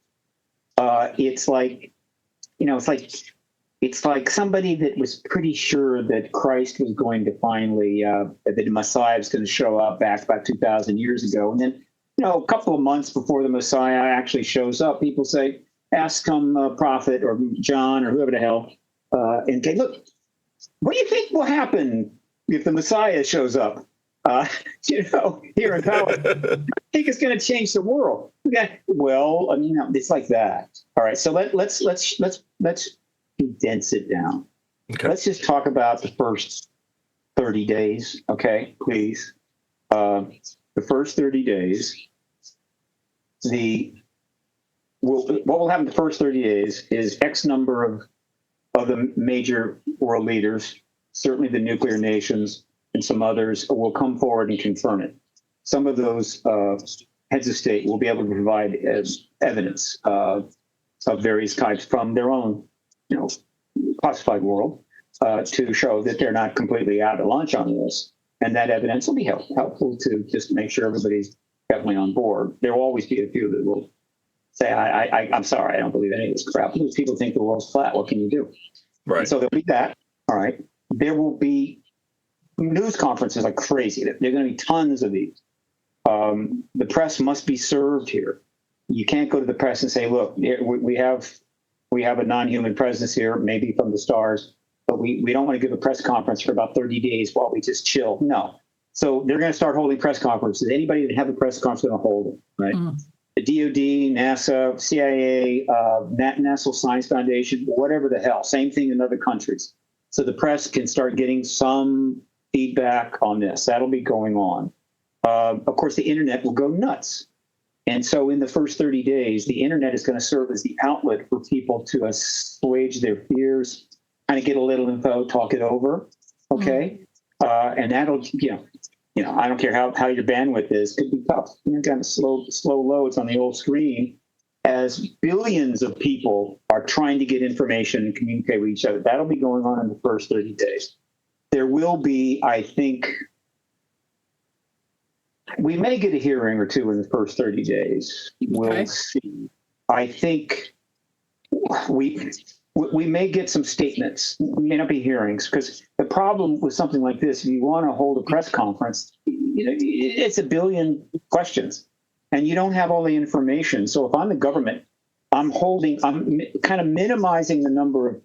It's like somebody that was pretty sure that Christ was going to finally, that the Messiah was going to show up back about 2,000 years ago. And then, a couple of months before the Messiah actually shows up, people say, ask some prophet or John or whoever the hell, and say, look, what do you think will happen if the Messiah shows up? Here in power, I think it's going to change the world. Okay. Well, it's like that. All right. So let's condense it down. Okay. Let's just talk about the first 30 days. Okay, please. The first 30 days. What will happen the first 30 days is X number of the major world leaders, certainly the nuclear nations and some others, will come forward and confirm it. Some of those heads of state will be able to provide evidence of various types from their own classified world to show that they're not completely out of lunch on this. And that evidence will be helpful to just make sure everybody's definitely on board. There will always be a few that will say, I'm sorry, I don't believe any of this crap. Because people think the world's flat. What can you do? Right. And so there'll be that. All right. There will be news conferences like crazy. There are going to be tons of these. The press must be served here. You can't go to the press and say, look, we have a non-human presence here, maybe from the stars, but we don't want to give a press conference for about 30 days while we just chill. No. So they're going to start holding press conferences. Anybody that have a press conference is going to hold them, right? The DOD, NASA, CIA, National Science Foundation, whatever the hell, same thing in other countries. So the press can start getting some feedback on this. That'll be going on. Of course, the internet will go nuts. And so in the first 30 days, the internet is going to serve as the outlet for people to assuage their fears, kind of get a little info, talk it over. Okay. And that'll, I don't care how your bandwidth is, could be tough. Kind of slow loads on the old screen. as billions of people are trying to get information and communicate with each other. That'll be going on in the first 30 days. There will be, I think, we may get a hearing or two in the first 30 days. We'll see. I think we may get some statements. It may not be hearings, because the problem with something like this, if you want to hold a press conference, it's a billion questions, and you don't have all the information. So if I'm the government, I'm kind of minimizing the number of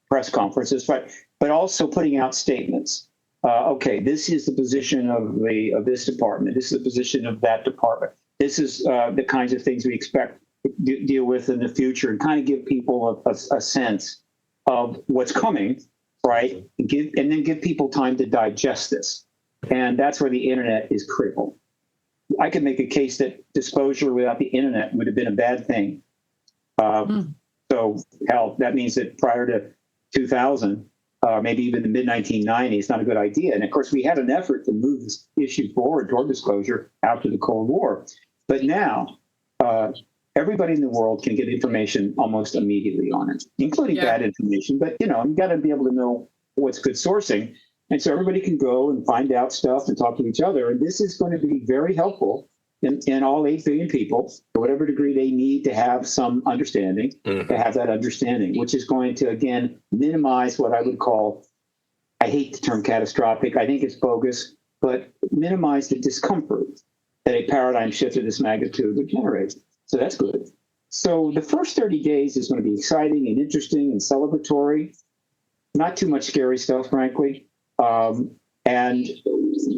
press conferences, but also putting out statements. Okay, this is the position of this department. This is the position of that department. This is the kinds of things we expect to deal with in the future, and kind of give people a sense of what's coming, right? And then give people time to digest this. And that's where the internet is critical. I could make a case that disclosure without the internet would have been a bad thing. So, hell, that means that prior to 2000, maybe even the mid-1990s, not a good idea. And of course, we had an effort to move this issue forward toward disclosure after the Cold War. But now, everybody in the world can get information almost immediately on it, including bad information. But, you got to be able to know what's good sourcing. And so everybody can go and find out stuff and talk to each other. And this is going to be very helpful in all 8 billion people, to whatever degree they need to have some understanding, to have that understanding, which is going to, again, minimize what I would call, I hate the term catastrophic, I think it's bogus, but minimize the discomfort that a paradigm shift of this magnitude would generate. So that's good. So the first 30 days is going to be exciting and interesting and celebratory. Not too much scary stuff, frankly. And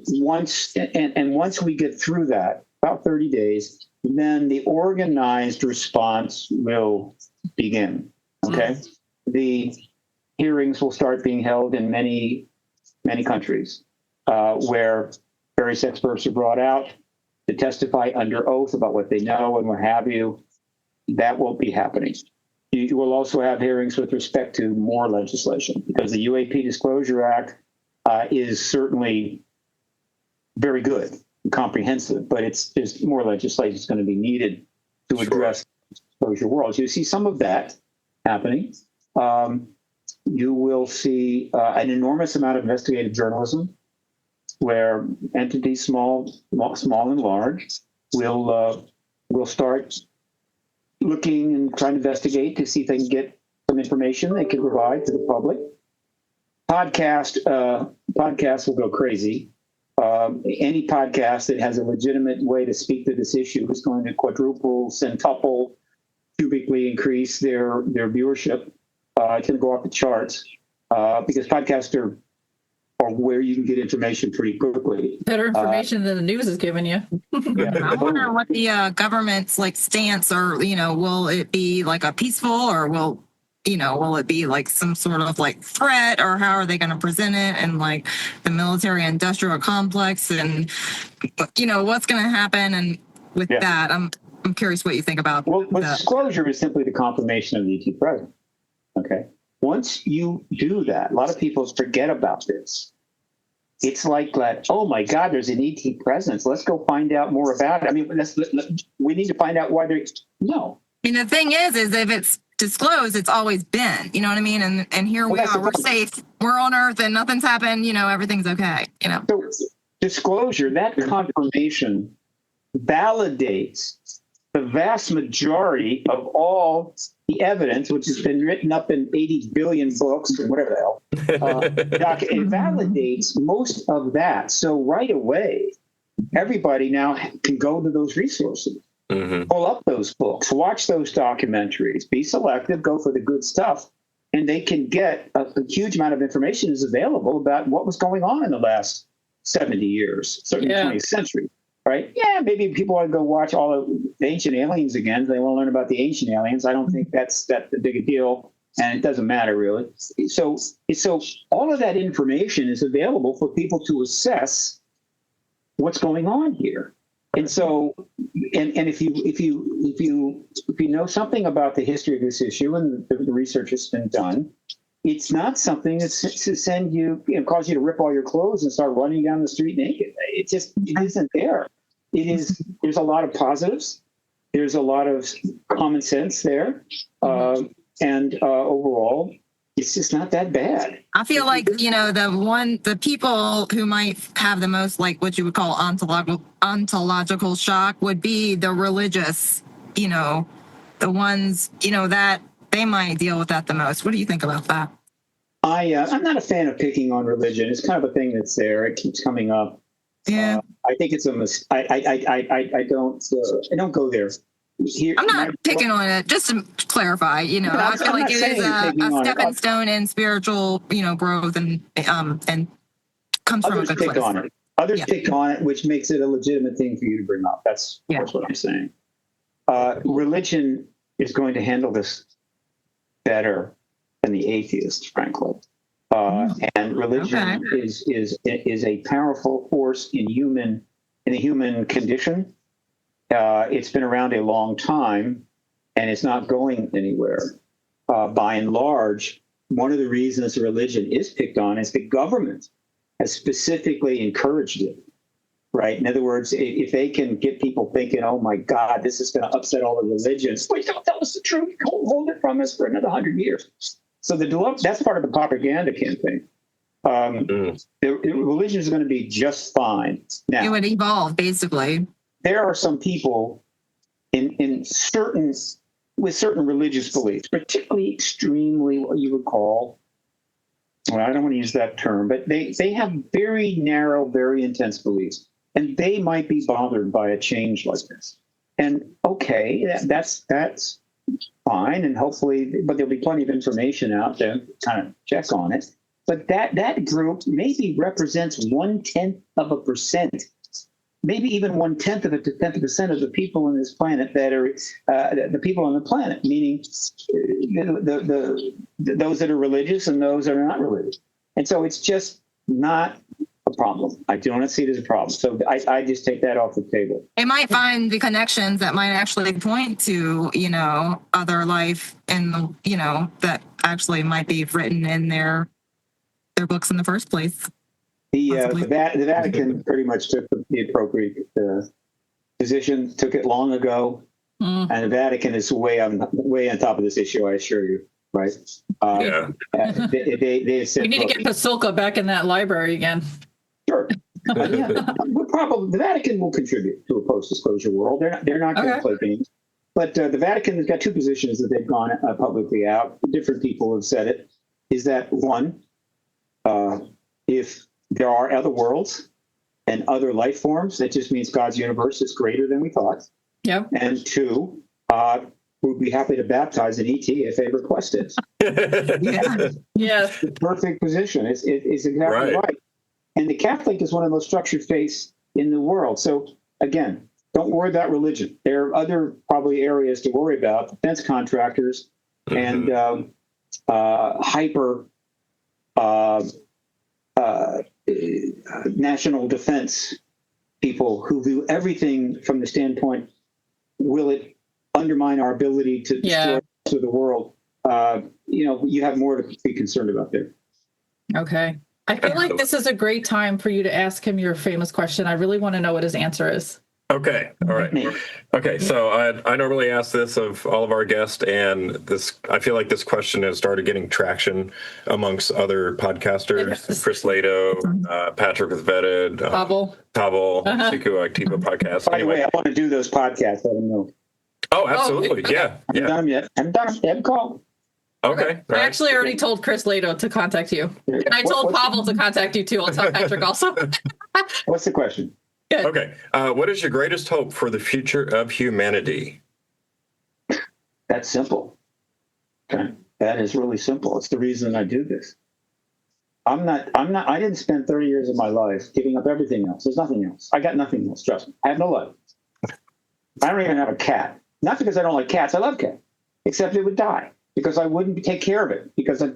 once we get through that, about 30 days, then the organized response will begin. Okay, the hearings will start being held in many countries, where various experts are brought out to testify under oath about what they know and what have you. That won't be happening. You will also have hearings with respect to more legislation, because the UAP Disclosure Act is certainly very good and comprehensive, but there's more legislation that's going to be needed to address disclosure worlds. You see some of that happening. You will see an enormous amount of investigative journalism, where entities, small and large, will start looking and trying to investigate to see if they can get some information they can provide to the public. Podcasts will go crazy. Any podcast that has a legitimate way to speak to this issue is going to quadruple, centuple, cubically increase their viewership. It's going to go off the charts, because podcasts are where you can get information pretty quickly. Better information than the news is giving you. I wonder what the government's stance, or will it be like a peaceful, or will it be like some sort of threat, or how are they going to present it, and the military industrial complex, and what's going to happen, and with that, I'm curious what you think about. Well, disclosure is simply the confirmation of the ET president. Okay. Once you do that, a lot of people forget about this. It's like that, oh my God, there's an ET presence. Let's go find out more about it. I mean, we need to find out why no. I mean, the thing is if it's disclosed, it's always been, you know what I mean? And here we are, we're safe, we're on Earth, and nothing's happened, everything's okay, So disclosure, that confirmation validates the vast majority of all the evidence, which has been written up in 80 billion books or whatever the hell. It validates most of that. So right away, everybody now can go to those resources, pull up those books, watch those documentaries, be selective, go for the good stuff, and they can get a huge amount of information is available about what was going on in the last 70 years, certainly the 20th century. Right? Yeah, maybe people want to go watch all of the Ancient Aliens again. They want to learn about the Ancient Aliens. I don't think that's that big a deal, and it doesn't matter really. So all of that information is available for people to assess what's going on here. And so, and if you know something about the history of this issue, and the research has been done, it's not something that's to send you, cause you to rip all your clothes and start running down the street naked. It isn't there. It is. There's a lot of positives. there's a lot of common sense there. And overall, it's just not that bad. I feel like, the people who might have the most, like what you would call ontological shock would be the religious, the ones, that they might deal with that the most. What do you think about that? I'm not a fan of picking on religion. It's kind of a thing that's there. It keeps coming up. Yeah. I think it's a I don't go there. Here, I'm not picking on it, just to clarify, I feel like it is a stepping stone in spiritual, growth and comes from a good place. On it. Others pick on it, which makes it a legitimate thing for you to bring up. That's what I'm saying. Religion is going to handle this better than the atheists, frankly. And religion is a powerful force in the human condition. It's been around a long time, and it's not going anywhere. By and large, one of the reasons religion is picked on is the government has specifically encouraged it, right? In other words, if they can get people thinking, oh my God, this is going to upset all the religions, please don't tell us the truth, hold it from us for another 100 years. So that's part of the propaganda campaign. Religion is going to be just fine. Now, it would evolve, basically. There are some people with certain religious beliefs, particularly extremely what you would call, well, I don't want to use that term, but they have very narrow, very intense beliefs, and they might be bothered by a change like this. And okay, that's fine, and hopefully, but there'll be plenty of information out there to kind of check on it. But that group maybe represents 1/10%. Maybe even 1/10 of the people on this planet that are the people on the planet, meaning those that are religious and those that are not religious. And so it's just not a problem. I do not see it as a problem. So I just take that off the table. They might find the connections that might actually point to, other life in the, that actually might be written in their books in the first place. The Vatican pretty much took the appropriate position, took it long ago, and the Vatican is way on top of this issue, I assure you, right? They said, we need to get Pasulka back in that library again. Sure. The Vatican will contribute to a post-disclosure world. They're not going to play games. But the Vatican has got two positions that they've gone publicly out. Different people have said it. Is that one, if there are other worlds and other life forms, that just means God's universe is greater than we thought. Yep. And two, we'd be happy to baptize an ET if they request it. Yeah. It's the perfect position. It's exactly right. And the Catholic is one of the most structured faiths in the world. So again, don't worry about religion. There are other probably areas to worry about: defense contractors and national defense people who view everything from the standpoint, will it undermine our ability to destroy the world? You have more to be concerned about there. Okay. I feel like this is a great time for you to ask him your famous question. I really want to know what his answer is. Okay. All right. Okay. So I normally ask this of all of our guests, and I feel like this question has started getting traction amongst other podcasters. Chris Lato, Patrick with Vetted, Pavel, Siku Activa podcast. By the way, I want to do those podcasts. I don't know. Oh, absolutely. Yeah. I haven't done them yet. I haven't done them. Call. Okay. I actually already told Chris Lato to contact you. And I told Pavel to contact you too. I'll tell Patrick also. What's the question? Good. Okay. What is your greatest hope for the future of humanity? That's simple. Okay. That is really simple. It's the reason I do this. I didn't spend 30 years of my life giving up everything else. There's nothing else. I got nothing else. Trust me. I have no life. I don't even have a cat. Not because I don't like cats. I love cats. Except it would die because I wouldn't take care of it because I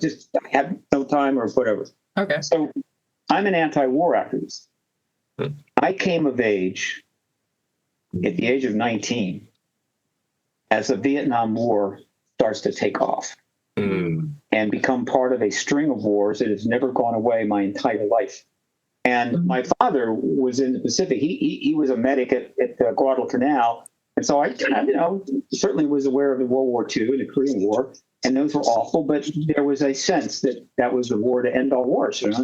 had no time or whatever. Okay. So I'm an anti-war activist. I came of age at the age of 19 as the Vietnam War starts to take off and become part of a string of wars that has never gone away my entire life. And my father was in the Pacific. He was a medic at Guadalcanal And so I kind of, certainly was aware of the World War II and the Korean War, and those were awful, but there was a sense that that was the war to end all wars, but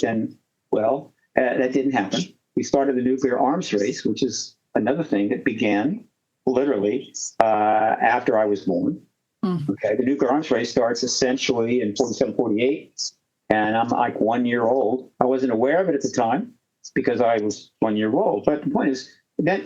then, well, that didn't happen. We started the nuclear arms race, which is another thing that began literally after I was born. Okay, the nuclear arms race starts essentially in 47, 48, and I'm like 1 year old. I wasn't aware of it at the time because I was 1 year old. But the point is, then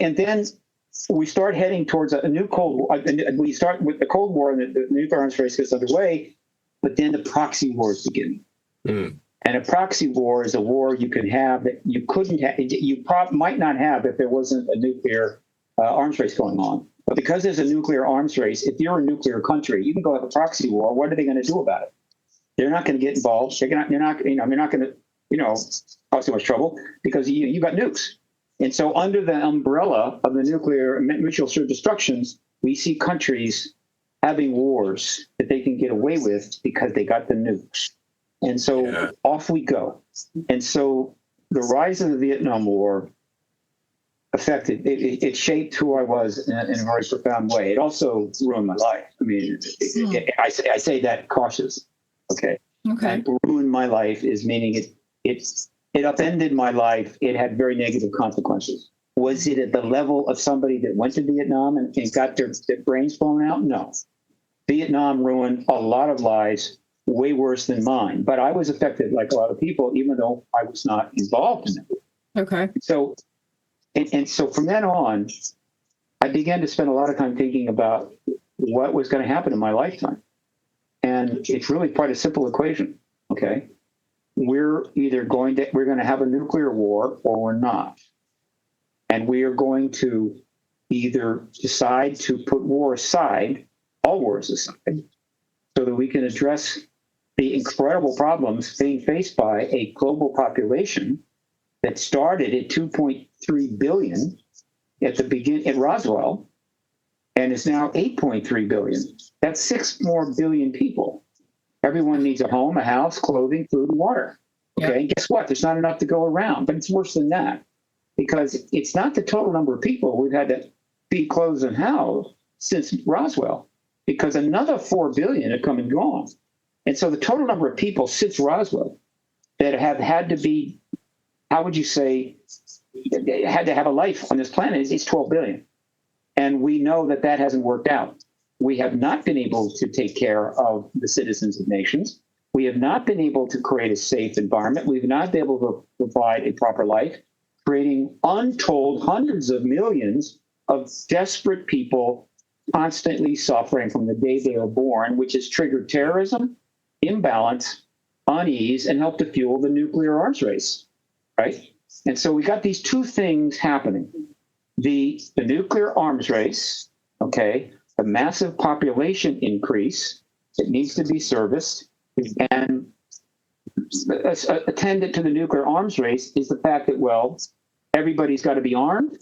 we start heading towards a new Cold War. We start with the Cold War, and the nuclear arms race gets underway, but then the proxy wars begin. And a proxy war is a war you can have that you couldn't have, you might not have if there wasn't a nuclear arms race going on. But because there's a nuclear arms race, if you're a nuclear country, you can go have a proxy war. What are they going to do about it? They're not going to get involved. They're not going to, cause too much trouble because you got nukes. And so under the umbrella of the nuclear mutual assured destructions, we see countries having wars that they can get away with because they got the nukes. And so off we go. And so the rise of the Vietnam War affected, it shaped who I was in a very profound way. It also ruined my life. I mean, I say that cautious. Okay. And ruined my life is meaning it upended my life. It had very negative consequences. Was it at the level of somebody that went to Vietnam and got their brains blown out? No. Vietnam ruined a lot of lives, way worse than mine. But I was affected like a lot of people, even though I was not involved in it. Okay. So, and so from then on, I began to spend a lot of time thinking about what was going to happen in my lifetime. And it's really quite a simple equation. Okay. We're going to have a nuclear war or we're not. And we are going to either decide to put war aside, all wars aside, so that we can address the incredible problems being faced by a global population that started at 2.3 billion at the beginning at Roswell and is now 8.3 billion. That's 6 more billion people. Everyone needs a home, a house, clothing, food, and water. Okay, and guess what? There's not enough to go around, but it's worse than that because it's not the total number of people we've had to feed, clothes, and house since Roswell, because another 4 billion have come and gone. And so the total number of people since Roswell that have had to be, how would you say, had to have a life on this planet is 12 billion. And we know that that hasn't worked out. We have not been able to take care of the citizens of nations. We have not been able to create a safe environment. We've not been able to provide a proper life, creating untold hundreds of millions of desperate people constantly suffering from the day they were born, which has triggered terrorism, imbalance, unease, and helped to fuel the nuclear arms race, right? And so we got these two things happening. The nuclear arms race, okay, the massive population increase that needs to be serviced, and attendant to the nuclear arms race is the fact that, well, everybody's got to be armed,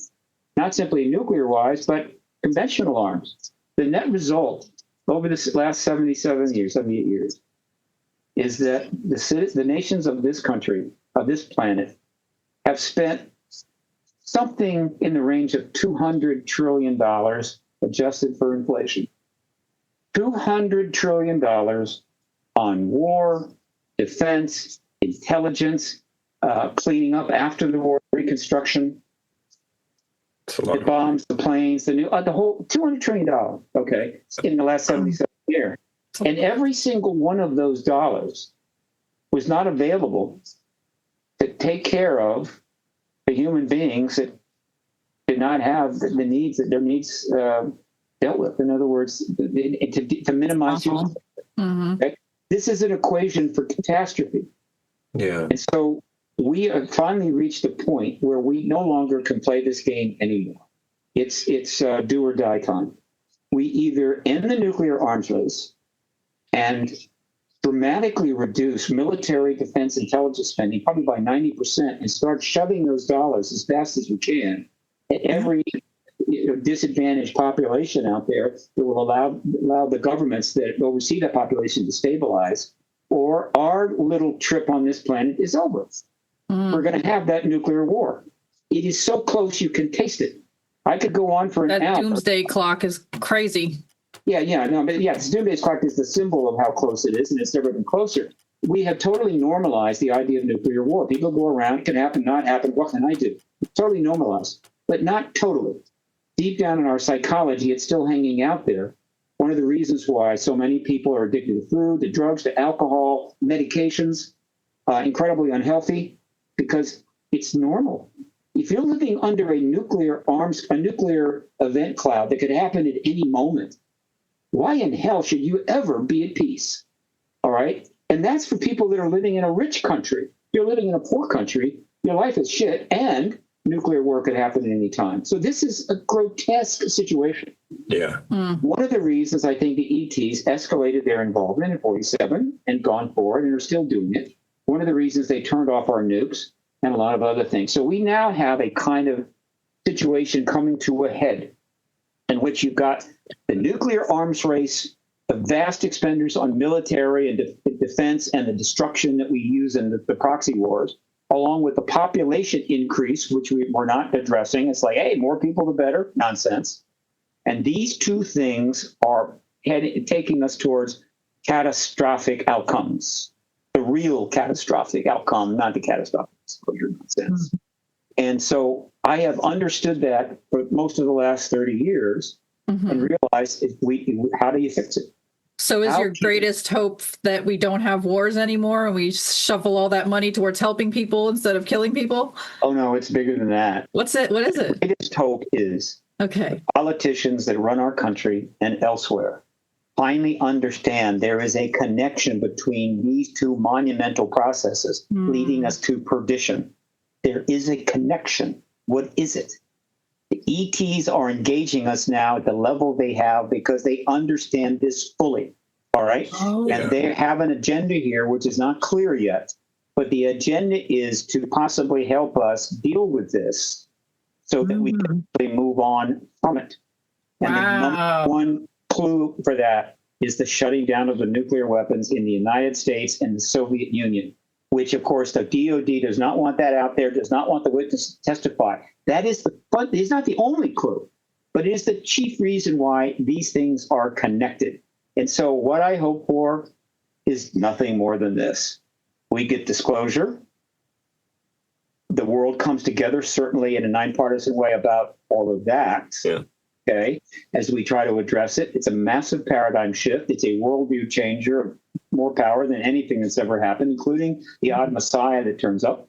not simply nuclear-wise, but conventional arms. The net result over this last 78 years, is that the nations of this country, of this planet, have spent something in the range of $200 trillion adjusted for inflation. $200 trillion on war, defense, intelligence, cleaning up after the war, reconstruction, the bombs, the planes, the whole $200 trillion, okay, in the last 77 years. And every single one of those dollars was not available to take care of the human beings that did not have the needs that their needs dealt with. In other words, to minimize human. Okay? This is an equation for catastrophe. Yeah. And so we have finally reached a point where we no longer can play this game anymore. It's do or die time. We either end the nuclear arms race and dramatically reduce military defense intelligence spending, probably by 90%, and start shoving those dollars as fast as we can at every disadvantaged population out there that will allow the governments that oversee that population to stabilize, or our little trip on this planet is over. We're going to have that nuclear war. It is so close you can taste it. I could go on for an That hour. doomsday clock is crazy. Yeah, the doomsday clock is the symbol of how close it is, and it's never been closer. We have totally normalized the idea of nuclear war. People go around, it can happen, not happen, what can I do? It's totally normalized, but not totally. Deep down in our psychology, it's still hanging out there. One of the reasons why so many people are addicted to food, to drugs, to alcohol, medications, incredibly unhealthy, because it's normal. If you're living under a nuclear event cloud that could happen at any moment, why in hell should you ever be at peace? All right? And that's for people that are living in a rich country. If you're living in a poor country, your life is shit, and nuclear war could happen at any time. So this is a grotesque situation. Yeah. One of the reasons I think the ETs escalated their involvement in 47 and gone forward and are still doing it, one of the reasons they turned off our nukes and a lot of other things. So we now have a kind of situation coming to a head in which you've got the nuclear arms race, the vast expenditures on military and defense and the destruction that we use in the proxy wars, along with the population increase, which we're not addressing. It's like, hey, more people the better. Nonsense. And these two things are taking us towards catastrophic outcomes. The real catastrophic outcome, not the catastrophic disclosure nonsense. And so I have understood that for most of the last 30 years and realized how do you fix it? So is your greatest hope that we don't have wars anymore and we shuffle all that money towards helping people instead of killing people? Oh, no, it's bigger than that. What's it? What is it? The greatest hope is the politicians that run our country and elsewhere finally understand there is a connection between these two monumental processes leading us to perdition. There is a connection. What is it? The ETs are engaging us now at the level they have because they understand this fully. All right. And they have an agenda here, which is not clear yet. But the agenda is to possibly help us deal with this so that we can really move on from it. And the number one clue for that is the shutting down of the nuclear weapons in the United States and the Soviet Union, which, of course, the DOD does not want that out there, does not want the witness to testify. That is but it's not the only clue, but it is the chief reason why these things are connected. And so what I hope for is nothing more than this. We get disclosure. The world comes together, certainly in a nonpartisan way, about all of that. Okay, as we try to address it. It's a massive paradigm shift. It's a worldview changer of more power than anything that's ever happened, including the odd messiah that turns up.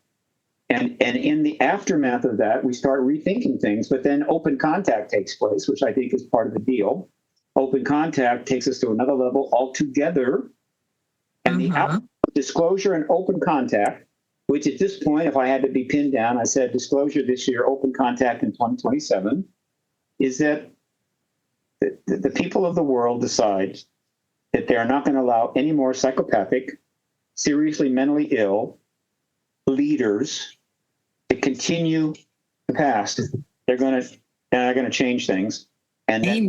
And in the aftermath of that, we start rethinking things, but then open contact takes place, which I think is part of the deal. Open contact takes us to another level altogether. And the outcome of disclosure and open contact, which at this point, if I had to be pinned down, I said disclosure this year, open contact in 2027, is that the people of the world decide that they are not going to allow any more psychopathic, seriously mentally ill leaders to continue the past. They're going to change things. And the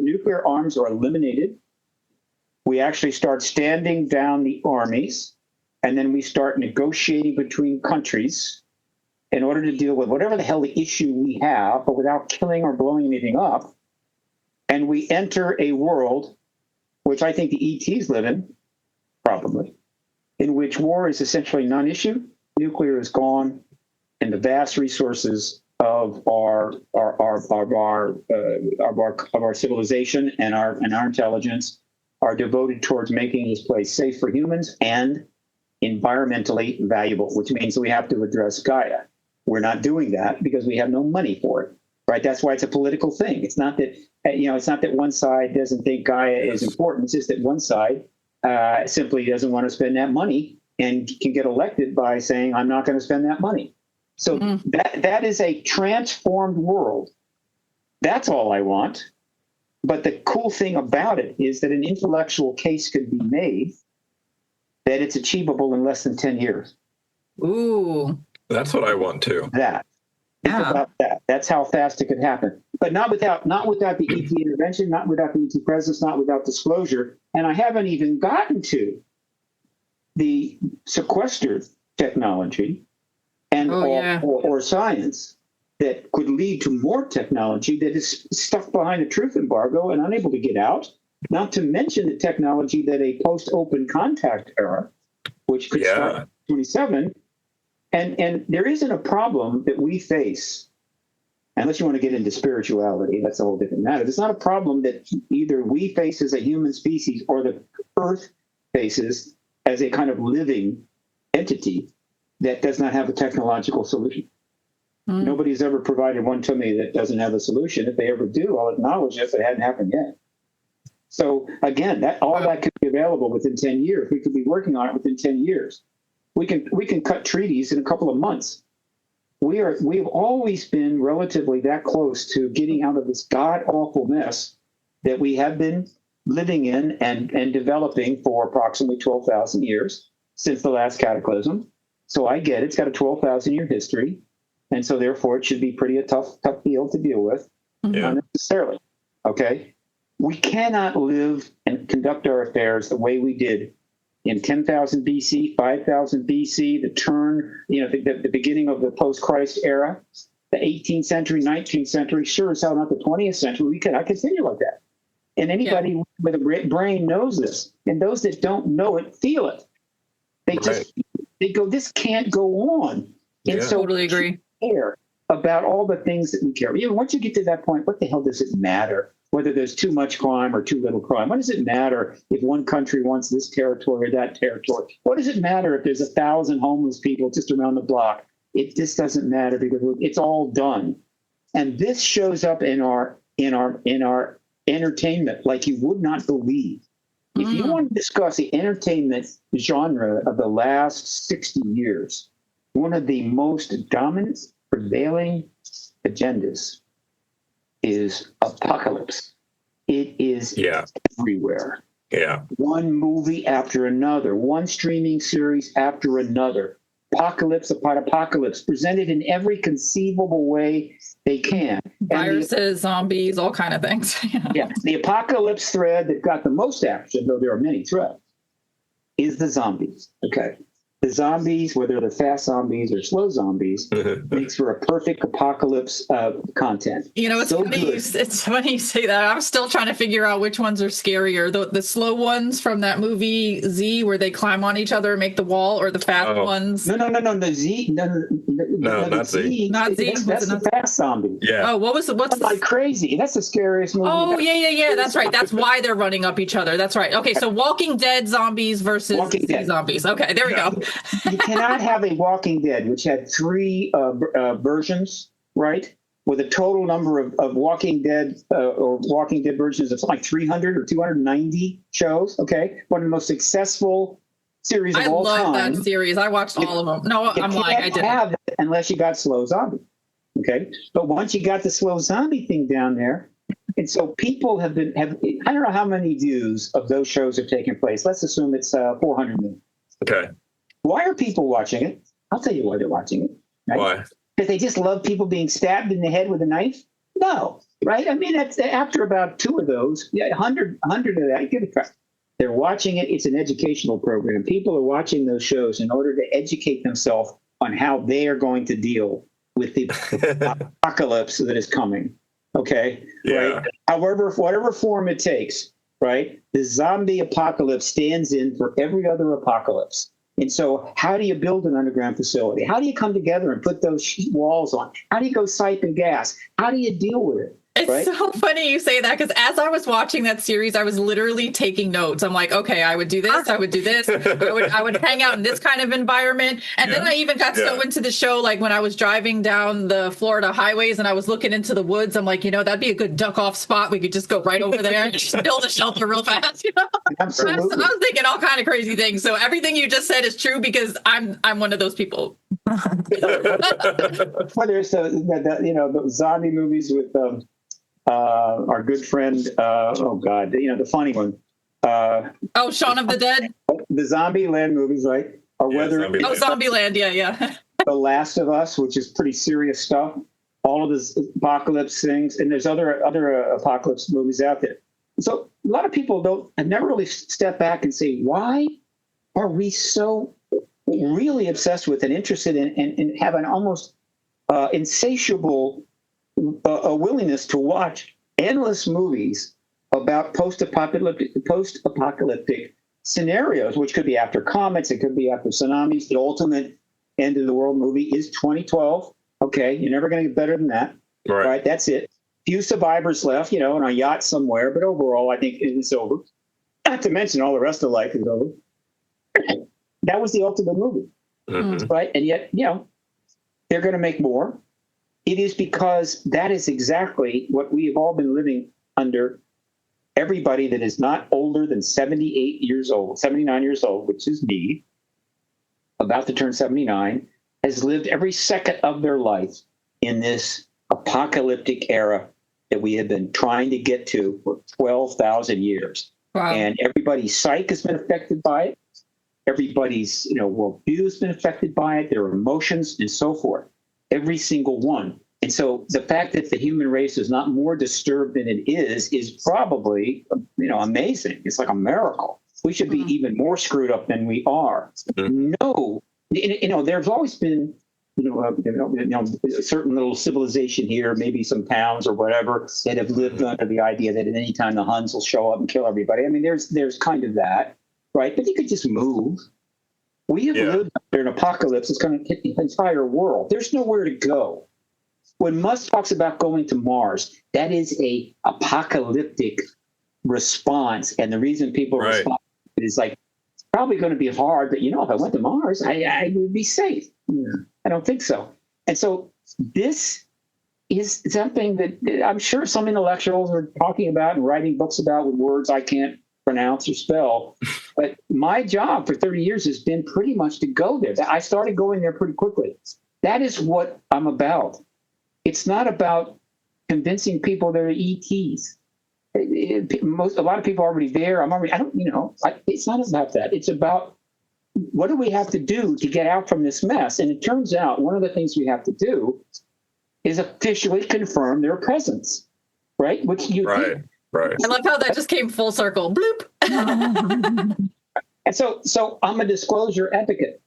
nuclear arms are eliminated. We actually start standing down the armies, and then we start negotiating between countries in order to deal with whatever the hell the issue we have, but without killing or blowing anything up. And we enter a world, which I think the ETs live in, probably, in which war is essentially non-issue, nuclear is gone, and the vast resources of our civilization and our intelligence are devoted towards making this place safe for humans and environmentally valuable, which means we have to address Gaia. We're not doing that because we have no money for it, right? That's why it's a political thing. It's not that it's not that one side doesn't think Gaia is important. It's just that one side simply doesn't want to spend that money and can get elected by saying, I'm not going to spend that money. So that is a transformed world. That's all I want. But the cool thing about it is that an intellectual case could be made that it's achievable in less than 10 years. Ooh. That's what I want too. Think about that. That's how fast it could happen. But not without the ET intervention, not without the ET presence, not without disclosure. And I haven't even gotten to the sequestered technology and or science that could lead to more technology that is stuck behind a truth embargo and unable to get out, not to mention the technology that a post-open contact era, which could start in 27, and there isn't a problem that we face, unless you want to get into spirituality, that's a whole different matter. There's not a problem that either we face as a human species or the Earth faces as a kind of living entity that does not have a technological solution. Nobody's ever provided one to me that doesn't have a solution. If they ever do, I'll acknowledge it if it hadn't happened yet. So again, all that could be available within 10 years. We could be working on it within 10 years. We can cut treaties in a couple of months. We've always been relatively that close to getting out of this god-awful mess that we have been living in and developing for approximately 12,000 years since the last cataclysm. So I get it. It's got a 12,000-year history. And so therefore it should be a tough deal to deal with, unnecessarily. Okay? We cannot live and conduct our affairs the way we did in 10,000 BC, 5,000 BC, the turn, the beginning of the post-Christ era, the 18th century, 19th century, sure as hell not the 20th century. We cannot continue like that. And anybody with a brain knows this. And those that don't know it feel it. They go, this can't go on. And so totally agree. Care about all the things that we care about. Once you get to that point, what the hell does it matter whether there's too much crime or too little crime? What does it matter if one country wants this territory or that territory? What does it matter if there's 1,000 homeless people just around the block? It just doesn't matter because it's all done. And this shows up in our entertainment like you would not believe. If you want to discuss the entertainment genre of the last 60 years, one of the most dominant, prevailing agendas is apocalypse. It is everywhere. Yeah. One movie after another, one streaming series after another. Apocalypse upon apocalypse, presented in every conceivable way they can. Viruses, zombies, all kind of things. Yeah. The apocalypse thread that got the most action, though there are many threads, is the zombies. Okay. The zombies, whether they're fast zombies or slow zombies, makes for a perfect apocalypse content. It's funny. It's funny you say that. I'm still trying to figure out which ones are scarier. The slow ones from that movie Z, where they climb on each other and make the wall, or the fast ones. No. The Z. No, not Z. Not Z. That's the fast zombie. Yeah. Oh, what's like crazy? That's the scariest movie. Oh, yeah. That's right. That's why they're running up each other. That's right. Okay, so Walking Dead zombies versus Z zombies. Okay, there we go. You cannot have a Walking Dead, which had 3 versions, right? With a total number of Walking Dead or Walking Dead versions of something like 300 or 290 shows. Okay, one of the most successful series of all time. I love that series. I watched all of them. No, I'm lying. I didn't have it unless you got slow zombie. Okay, but once you got the slow zombie thing down there, and so people have I don't know how many views of those shows have taken place. Let's assume it's 400 million. Okay. Why are people watching it? I'll tell you why they're watching it. Right? Why? Because they just love people being stabbed in the head with a knife? No, right? I mean, that's after about 2 of those, 100 of that, give it a try. They're watching it. It's an educational program. People are watching those shows in order to educate themselves on how they are going to deal with the apocalypse that is coming. Okay? Yeah. Right? However, whatever form it takes, right? The zombie apocalypse stands in for every other apocalypse. And so how do you build an underground facility? How do you come together and put those walls on? How do you go siphon gas? How do you deal with it? It's so funny you say that, because as I was watching that series, I was literally taking notes. I'm like, okay, I would do this. I would do this. I would hang out in this kind of environment. And then I even got so into the show, like when I was driving down the Florida highways and I was looking into the woods, I'm like, that'd be a good duck off spot. We could just go right over there and just build a shelter real fast. Absolutely. I was thinking all kind of crazy things. So everything you just said is true, because I'm one of those people. Well, there's the zombie movies with our good friend, the funny one. Shaun of the Dead? The Zombie Land movies, right? Or Zombieland, yeah. The Last of Us, which is pretty serious stuff. All of this apocalypse things, and there's other apocalypse movies out there. So a lot of people have never really stepped back and say, why are we so really obsessed with and interested in and have an almost insatiable willingness to watch endless movies about post-apocalyptic scenarios, which could be after comets, it could be after tsunamis. The ultimate end of the world movie is 2012. Okay, you're never going to get better than that. Right? That's it. Few survivors left, on a yacht somewhere, but overall, I think it's over. Not to mention all the rest of life is over. That was the ultimate movie, right? And yet, they're going to make more. It is because that is exactly what we have all been living under. Everybody that is not older than 78 years old, 79 years old, which is me, about to turn 79, has lived every second of their life in this apocalyptic era that we have been trying to get to for 12,000 years. Wow. And everybody's psyche has been affected by it. Everybody's, worldview has been affected by it, their emotions and so forth. Every single one. And so the fact that the human race is not more disturbed than it is probably, amazing. It's like a miracle. We should be even more screwed up than we are. No, there's always been, a certain little civilization here, maybe some towns or whatever, that have lived under the idea that at any time the Huns will show up and kill everybody. I mean, there's kind of that, right? But you could just move. We have lived under an apocalypse that's going to hit the entire world. There's nowhere to go. When Musk talks about going to Mars, that is a apocalyptic response. And the reason people respond is like, it's probably going to be hard, but if I went to Mars, I would be safe. I don't think so. And so this is something that I'm sure some intellectuals are talking about and writing books about with words I can't pronounce or spell. But my job for 30 years has been pretty much to go there. I started going there pretty quickly. That is what I'm about. It's not about convincing people they're ETs. A lot of people are already there. It's not about that. It's about what do we have to do to get out from this mess? And it turns out one of the things we have to do is officially confirm their presence, right? Which you did. Right. I love how that just came full circle. Bloop. And so I'm a disclosure advocate,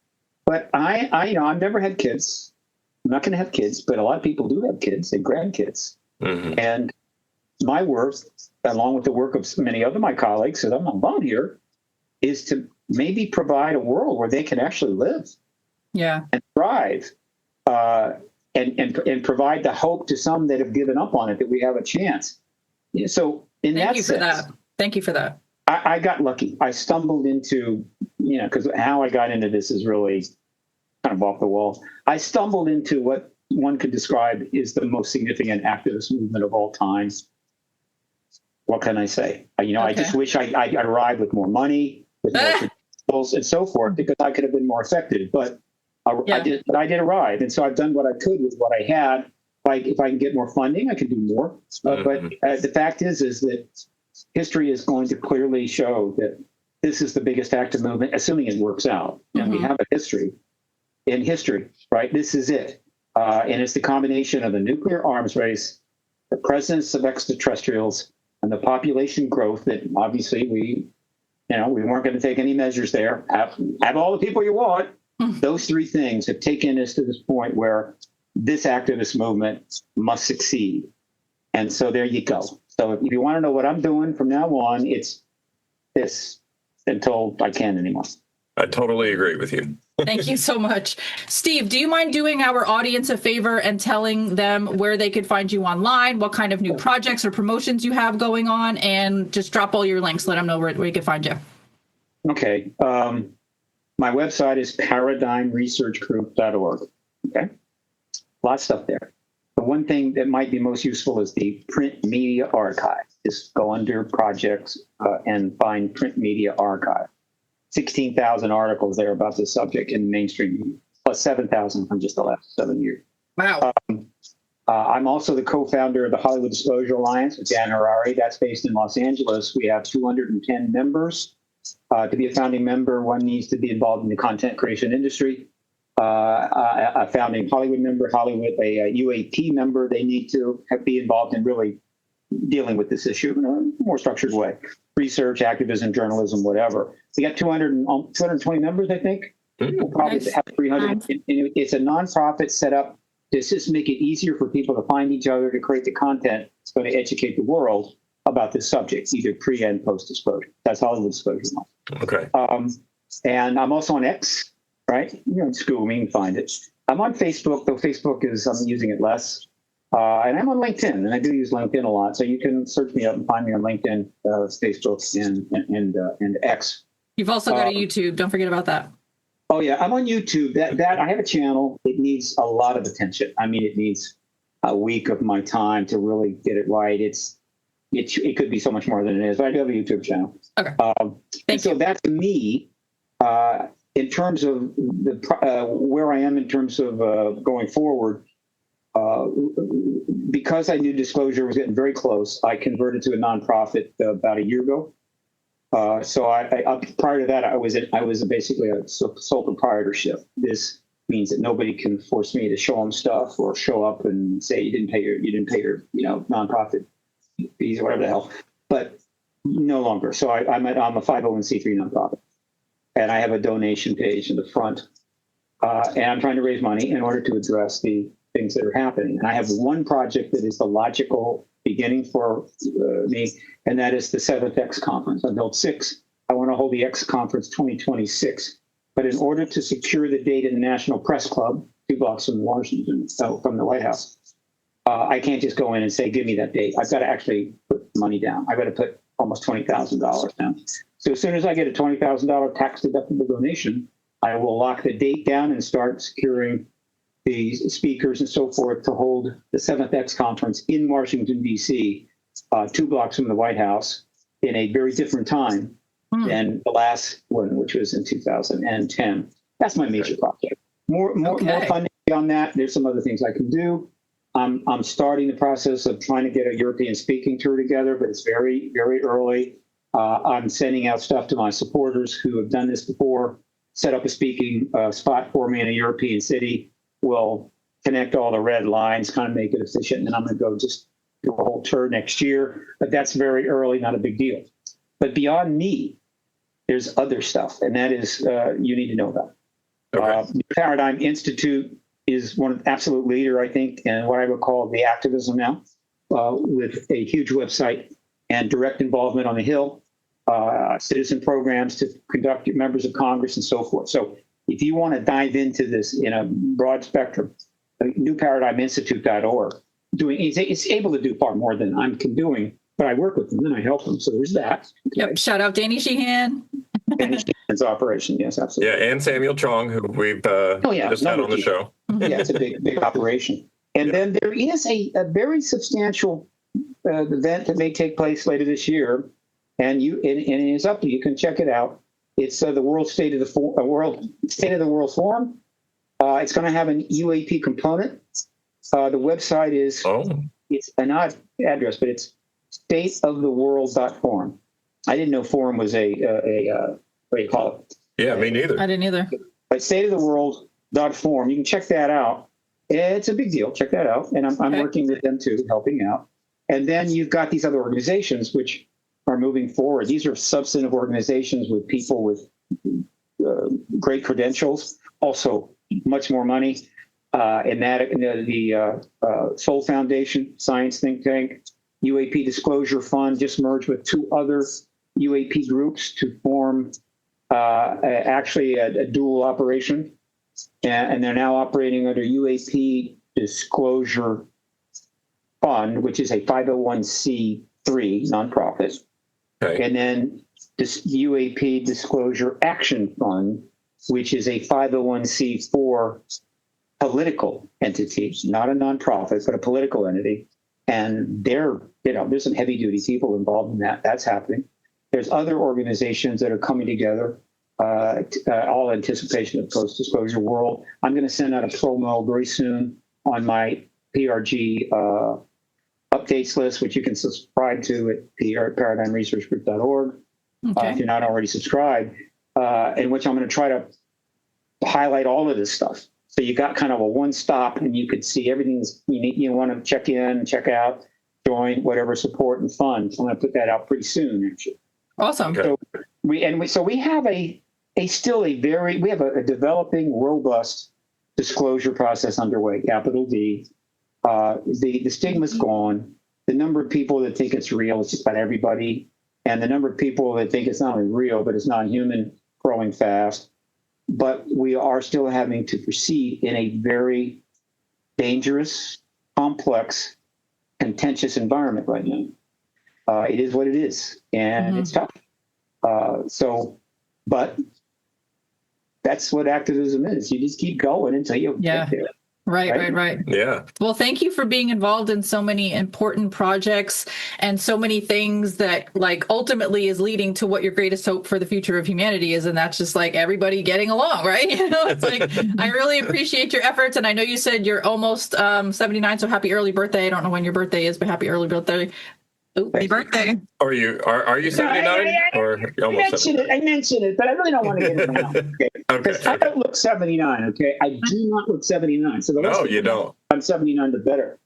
but I've never had kids. I'm not going to have kids, but a lot of people do have kids and grandkids. And my work, along with the work of many other my colleagues, that I'm not alone here, is to maybe provide a world where they can actually live, and thrive, and provide the hope to some that have given up on it that we have a chance. So in that sense, thank you for that. I got lucky. I stumbled into, because how I got into this is really kind of off the wall. I stumbled into what one could describe is the most significant activist movement of all time. What can I say? I just wish I arrived with more money, with more credentials and so forth, because I could have been more effective. But I did arrive, and so I've done what I could with what I had. If I can get more funding, I can do more. But the fact is that history is going to clearly show that this is the biggest active movement, assuming it works out, and we have a history. In history, right? This is it. And it's the combination of the nuclear arms race, the presence of extraterrestrials, and the population growth that obviously we weren't going to take any measures there. Have all the people you want. Those three things have taken us to this point where this activist movement must succeed. And so there you go. So if you want to know what I'm doing from now on, it's this until I can't anymore. I totally agree with you. Thank you so much. Steve, do you mind doing our audience a favor and telling them where they could find you online, what kind of new projects or promotions you have going on, and just drop all your links, let them know where you can find you. Okay. My website is paradigmresearchgroup.org. Okay. A lot of stuff there. The one thing that might be most useful is the print media archive. Just go under projects and find print media archive. 16,000 articles there about this subject in mainstream media, plus 7,000 from just the last 7 years. Wow. I'm also the co-founder of the Hollywood Disclosure Alliance with Dan Harari. That's based in Los Angeles. We have 210 members. To be a founding member, one needs to be involved in the content creation industry. A founding Hollywood member, a UAP member, they need to be involved in really dealing with this issue in a more structured way. Research, activism, journalism, whatever. We got 220 members, I think. We'll probably have 300. It's a nonprofit set up Does this make it easier for people to find each other, to create the content that's going to educate the world about this subject, either pre and post disclosure? That's Hollywood Disclosure Month. Okay. And I'm also on X, right? Just Google me and find it. I'm on Facebook, though Facebook I'm using it less. And I'm on LinkedIn, and I do use LinkedIn a lot. So you can search me up and find me on LinkedIn, Facebook, and X. You've also got a YouTube. Don't forget about that. Oh yeah, I'm on YouTube. That I have a channel. It needs a lot of attention. I mean, it needs a week of my time to really get it right. It could be so much more than it is. But I do have a YouTube channel. Okay. So that's me. In terms of where I am in terms of going forward, because I knew disclosure was getting very close, I converted to a nonprofit about a year ago. So prior to that, I was basically a sole proprietorship. This means that nobody can force me to show them stuff or show up and say you didn't pay your nonprofit fees or whatever the hell. But no longer. So I'm a 501c3 nonprofit, and I have a donation page in the front, and I'm trying to raise money in order to address the things that are happening. And I have one project that is the logical beginning for me, and that is the 7th X conference. I've held 6. I want to hold the X conference 2026. But in order to secure the date in the National Press Club, 2 blocks from Washington, from the White House, I can't just go in and say, give me that date. I've got to actually put money down. I've got to put almost $20,000 down. So as soon as I get a $20,000 tax-deductible donation, I will lock the date down and start securing the speakers and so forth to hold the 7th X conference in Washington, D.C., 2 blocks from the White House, in a very different time than the last one, which was in 2010. That's my major project. More funding beyond that. There's some other things I can do. I'm starting the process of trying to get a European speaking tour together, but it's very, very early. I'm sending out stuff to my supporters who have done this before, set up a speaking spot for me in a European city. We'll connect all the red lines, kind of make it efficient, and then I'm going to go just do a whole tour next year. But that's very early, not a big deal. But beyond me, there's other stuff, and that is you need to know about. The Paradigm Institute is one absolute leader, I think, in what I would call the activism now, with a huge website and direct involvement on the Hill, citizen programs to conduct members of Congress and so forth. So if you want to dive into this in a broad spectrum, newparadigminstitute.org, it's able to do far more than I'm doing, but I work with them and I help them. So there's that. Yep. Shout out Danny Sheehan. Danny Sheehan's operation, yes, absolutely. Yeah, and Samuel Chong, who we've just had on the show. Yeah, it's a big operation. And then there is a very substantial event that may take place later this year, and it's up to you. You can check it out. It's the World State of the World Forum. It's going to have an UAP component. The website is it's an odd address, but it's stateoftheworld.forum. I didn't know forum was a what do you call it? Yeah, me neither. I didn't either. But stateoftheworld.forum. You can check that out. It's a big deal. Check that out. And I'm working with them too, helping out. And then you've got these other organizations which are moving forward. These are substantive organizations with people with great credentials, also much more money. And that the Soul Foundation, Science Think Tank, UAP Disclosure Fund just merged with 2 other UAP groups to form actually a dual operation. And they're now operating under UAP Disclosure Fund, which is a 501c3 nonprofit. Okay. And then this UAP Disclosure Action Fund, which is a 501c4 political entity, not a nonprofit, but a political entity. And there's some heavy duty people involved in that. That's happening. There's other organizations that are coming together, all anticipation of post-disclosure world. I'm going to send out a promo very soon on my PRG updates list, which you can subscribe to at paradigmresearchgroup.org if you're not already subscribed, in which I'm going to try to highlight all of this stuff. So you got kind of a one-stop, and you could see everything you need. You want to check in, check out, join, whatever, support and fund. So I'm going to put that out pretty soon, actually. Awesome. So we have a developing, robust disclosure process underway, capital D. The stigma's gone. The number of people that think it's real is just about everybody. And the number of people that think it's not only real, but it's non-human, growing fast. But we are still having to proceed in a very dangerous, complex, contentious environment right now. It is what it is, and it's tough. But that's what activism is. You just keep going until you get there. Right. Yeah. Well, thank you for being involved in so many important projects and so many things that like ultimately is leading to what your greatest hope for the future of humanity is. And that's just like everybody getting along, right? You know, it's like, I really appreciate your efforts. And I know you said you're almost 79, so happy early birthday. I don't know when your birthday is, but happy early birthday. Happy birthday. Are you 79 or almost? I mentioned it, but I really don't want to get it now. Okay. I don't look 79. Okay, I do not look 79. So no, you don't. I'm 79, the better.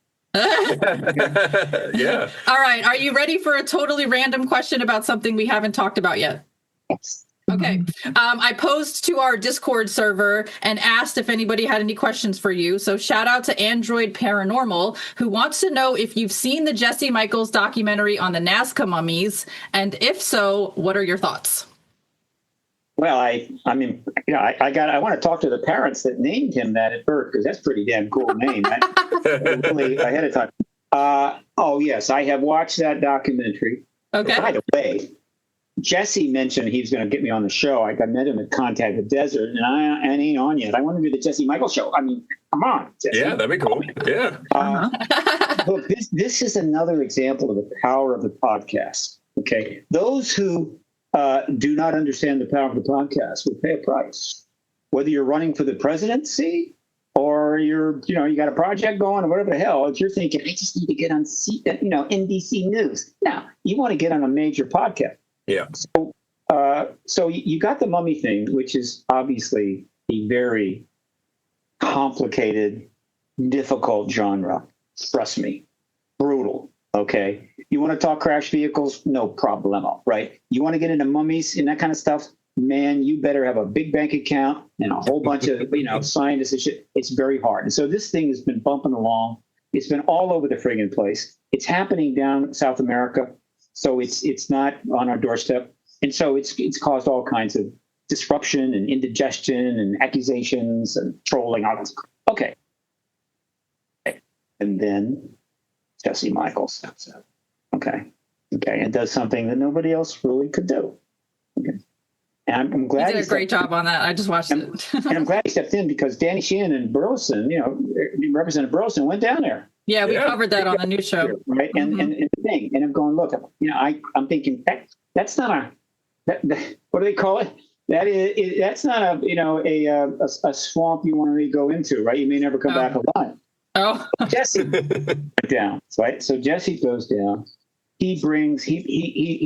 Yeah. All right. Are you ready for a totally random question about something we haven't talked about yet? Yes. Okay. I posed to our Discord server and asked if anybody had any questions for you. So shout out to Android Paranormal, who wants to know if you've seen the Jesse Michaels documentary on the Nazca Mummies, and if so, what are your thoughts? Well, I mean, you know, I want to talk to the parents that named him that at birth, because that's a pretty damn cool name. Really ahead of time. Oh yes, I have watched that documentary. Okay. By the way, Jesse mentioned he was going to get me on the show. I met him at Contact the Desert, and I ain't on yet. I want to do the Jesse Michaels show. I mean, come on, Jesse. Yeah, that'd be cool. Yeah. Look, this is another example of the power of the podcast. Okay, those who do not understand the power of the podcast will pay a price. Whether you're running for the presidency or you got a project going or whatever the hell, if you're thinking, I just need to get on NBC News. No, you want to get on a major podcast. Yeah. So you got the mummy thing, which is obviously a very complicated, difficult genre. Trust me, brutal. Okay. You want to talk crash vehicles? No problemo, right? You want to get into mummies and that kind of stuff? Man, you better have a big bank account and a whole bunch of scientists and shit. It's very hard. And so this thing has been bumping along. It's been all over the friggin' place. It's happening down South America. So it's not on our doorstep, and so it's caused all kinds of disruption and indigestion and accusations and trolling. All that. Okay, and then Jesse Michaels steps up. Okay, and does something that nobody else really could do. Okay, and I'm glad he did a great job on that. I just watched it, and I'm glad he stepped in because Danny Sheehan and Burleson, Representative Burleson, went down there. Yeah, we covered that on the news show, right? And the thing, and I'm going, look, I'm thinking that's not what do they call it? That's not a swamp you want to go into, right? You may never come back alive. Oh, Jesse went down, right? So Jesse goes down. He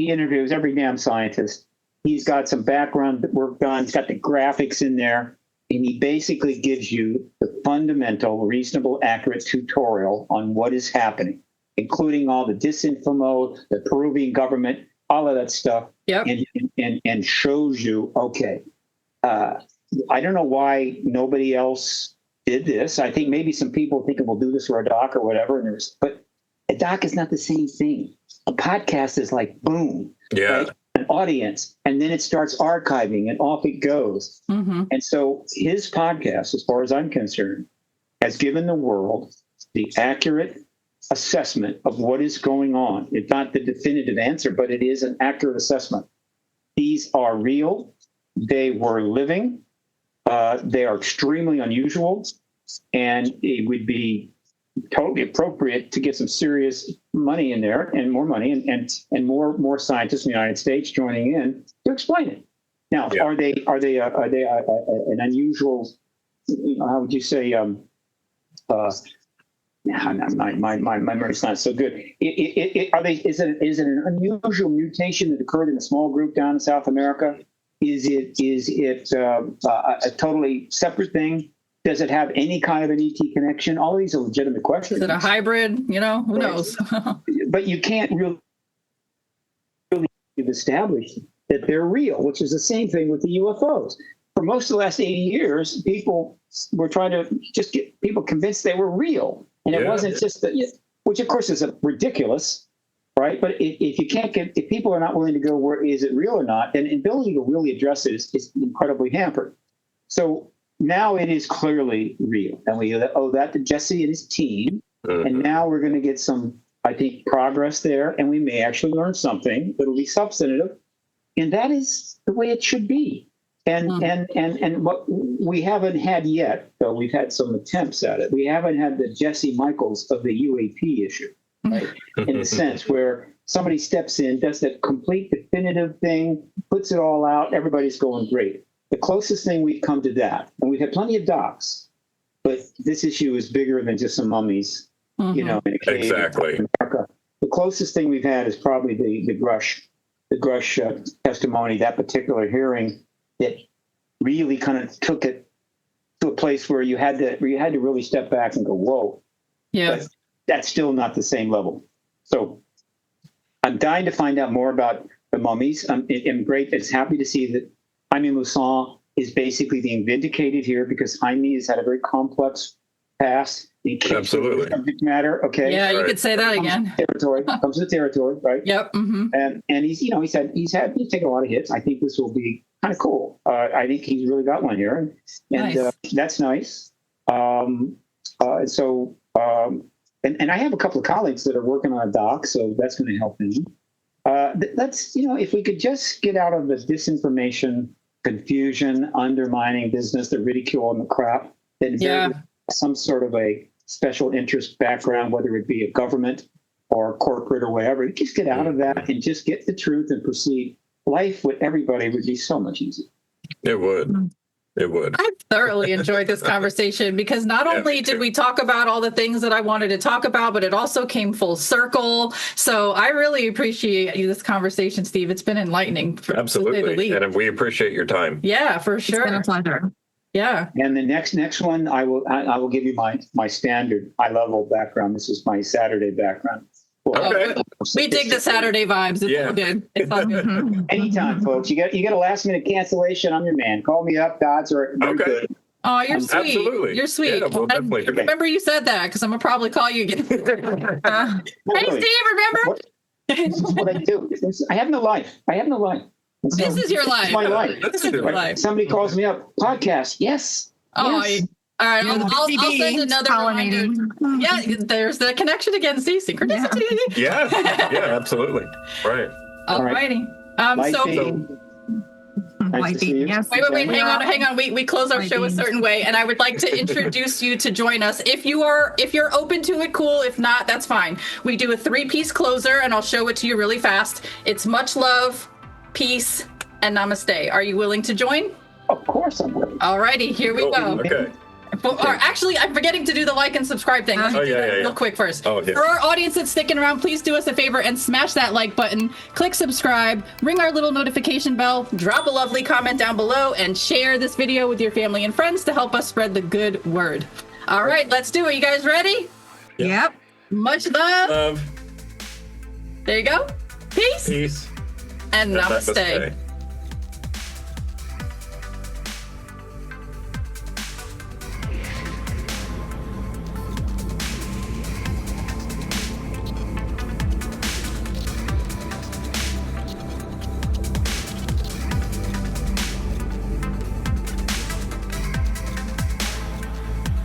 interviews every damn scientist. He's got some background work done. He's got the graphics in there. And he basically gives you the fundamental, reasonable, accurate tutorial on what is happening, including all the disinfo, the Peruvian government, all of that stuff, and shows you, okay, I don't know why nobody else did this. I think maybe some people think we'll do this for a doc or whatever, but a doc is not the same thing. A podcast is like, boom. Yeah. Right? An audience, and then it starts archiving and off it goes. And so his podcast, as far as I'm concerned, has given the world the accurate assessment of what is going on. It's not the definitive answer, but it is an accurate assessment. These are real. They were living. They are extremely unusual, and it would be totally appropriate to get some serious money in there and more money and more scientists in the United States joining in to explain it. Now, are they an unusual? How would you say? My memory's not so good. Is it an unusual mutation that occurred in a small group down in South America? Is it a totally separate thing? Does it have any kind of an ET connection? All these are legitimate questions. Is it a hybrid? Who knows? But you can't really establish that they're real, which is the same thing with the UFOs. For most of the last 80 years, people were trying to just get people convinced they were real. And it wasn't just which of course is ridiculous, right? But if you can't if people are not willing to go, where is it real or not, then ability to really address it is incredibly hampered. So now it is clearly real. And we owe that to Jesse and his team. And now we're going to get some, I think, progress there. And we may actually learn something that'll be substantive. And that is the way it should be. And what we haven't had yet, though we've had some attempts at it, we haven't had the Jesse Michaels of the UAP issue, right? In the sense where somebody steps in, does that complete definitive thing, puts it all out, everybody's going great. The closest thing we've come to that, and we've had plenty of docs, but this issue is bigger than just some mummies, you know, in a cave in America. The closest thing we've had is probably the Grush testimony, that particular hearing, that really kind of took it to a place where you had to really step back and go, whoa. Yeah. But that's still not the same level. So I'm dying to find out more about the mummies. I'm great. It's happy to see that Jaime Maussan is basically being vindicated here, because Jaime has had a very complex past. Absolutely. Subject matter. Okay. Yeah, you could say that again. Comes with territory, right? Yep. And he's, you know, he's taken a lot of hits. I think this will be kind of cool. I think he's really got one here, and nice. That's nice. And I have a couple of colleagues that are working on a doc, so that's going to help him. Let's, you know, if we could just get out of the disinformation, confusion, undermining business, the ridicule and the crap, then some sort of a special interest background, whether it be a government or corporate or whatever, just get out of that and just get the truth and proceed. Life with everybody would be so much easier. It would. It would. I thoroughly enjoyed this conversation, because not only did we talk about all the things that I wanted to talk about, but it also came full circle. So I really appreciate this conversation, Steve. It's been enlightening. Absolutely. And we appreciate your time. Yeah, for sure. It's been a pleasure. Yeah. And the next one, I will give you my standard high level background. This is my Saturday background. Okay. We dig the Saturday vibes. It's all good. It's all good. Anytime, folks. You get a last minute cancellation, I'm your man. Call me up. Odds are good. Oh, you're sweet. Absolutely. You're sweet. Yeah, we'll definitely do that. Remember you said that, because I'm gonna probably call you again. Hey, Steve, remember? This is what I do. I have no life. So this is your life. This is my life. This is your life. Somebody calls me up. Podcast. Yes. Oh, yes. All right, I'll send another reminder. Yeah, there's the connection again. See, synchronicity. Yeah, absolutely. Right. All righty. Wait, hang on. We close our show a certain way, and I would like to introduce you to join us. If you're open to it, cool. If not, that's fine. We do a 3-piece closer, and I'll show it to you really fast. It's much love, peace, and namaste. Are you willing to join? Of course I'm willing. All righty, here we go. Okay. Or actually, I'm forgetting to do the like and subscribe thing. Let me do that real quick first. For our audience that's sticking around, please do us a favor and smash that like button, click subscribe, ring our little notification bell, drop a lovely comment down below, and share this video with your family and friends to help us spread the good word. All right, let's do it. You guys ready? Yep. Much love. There you go. Peace. Peace. And namaste.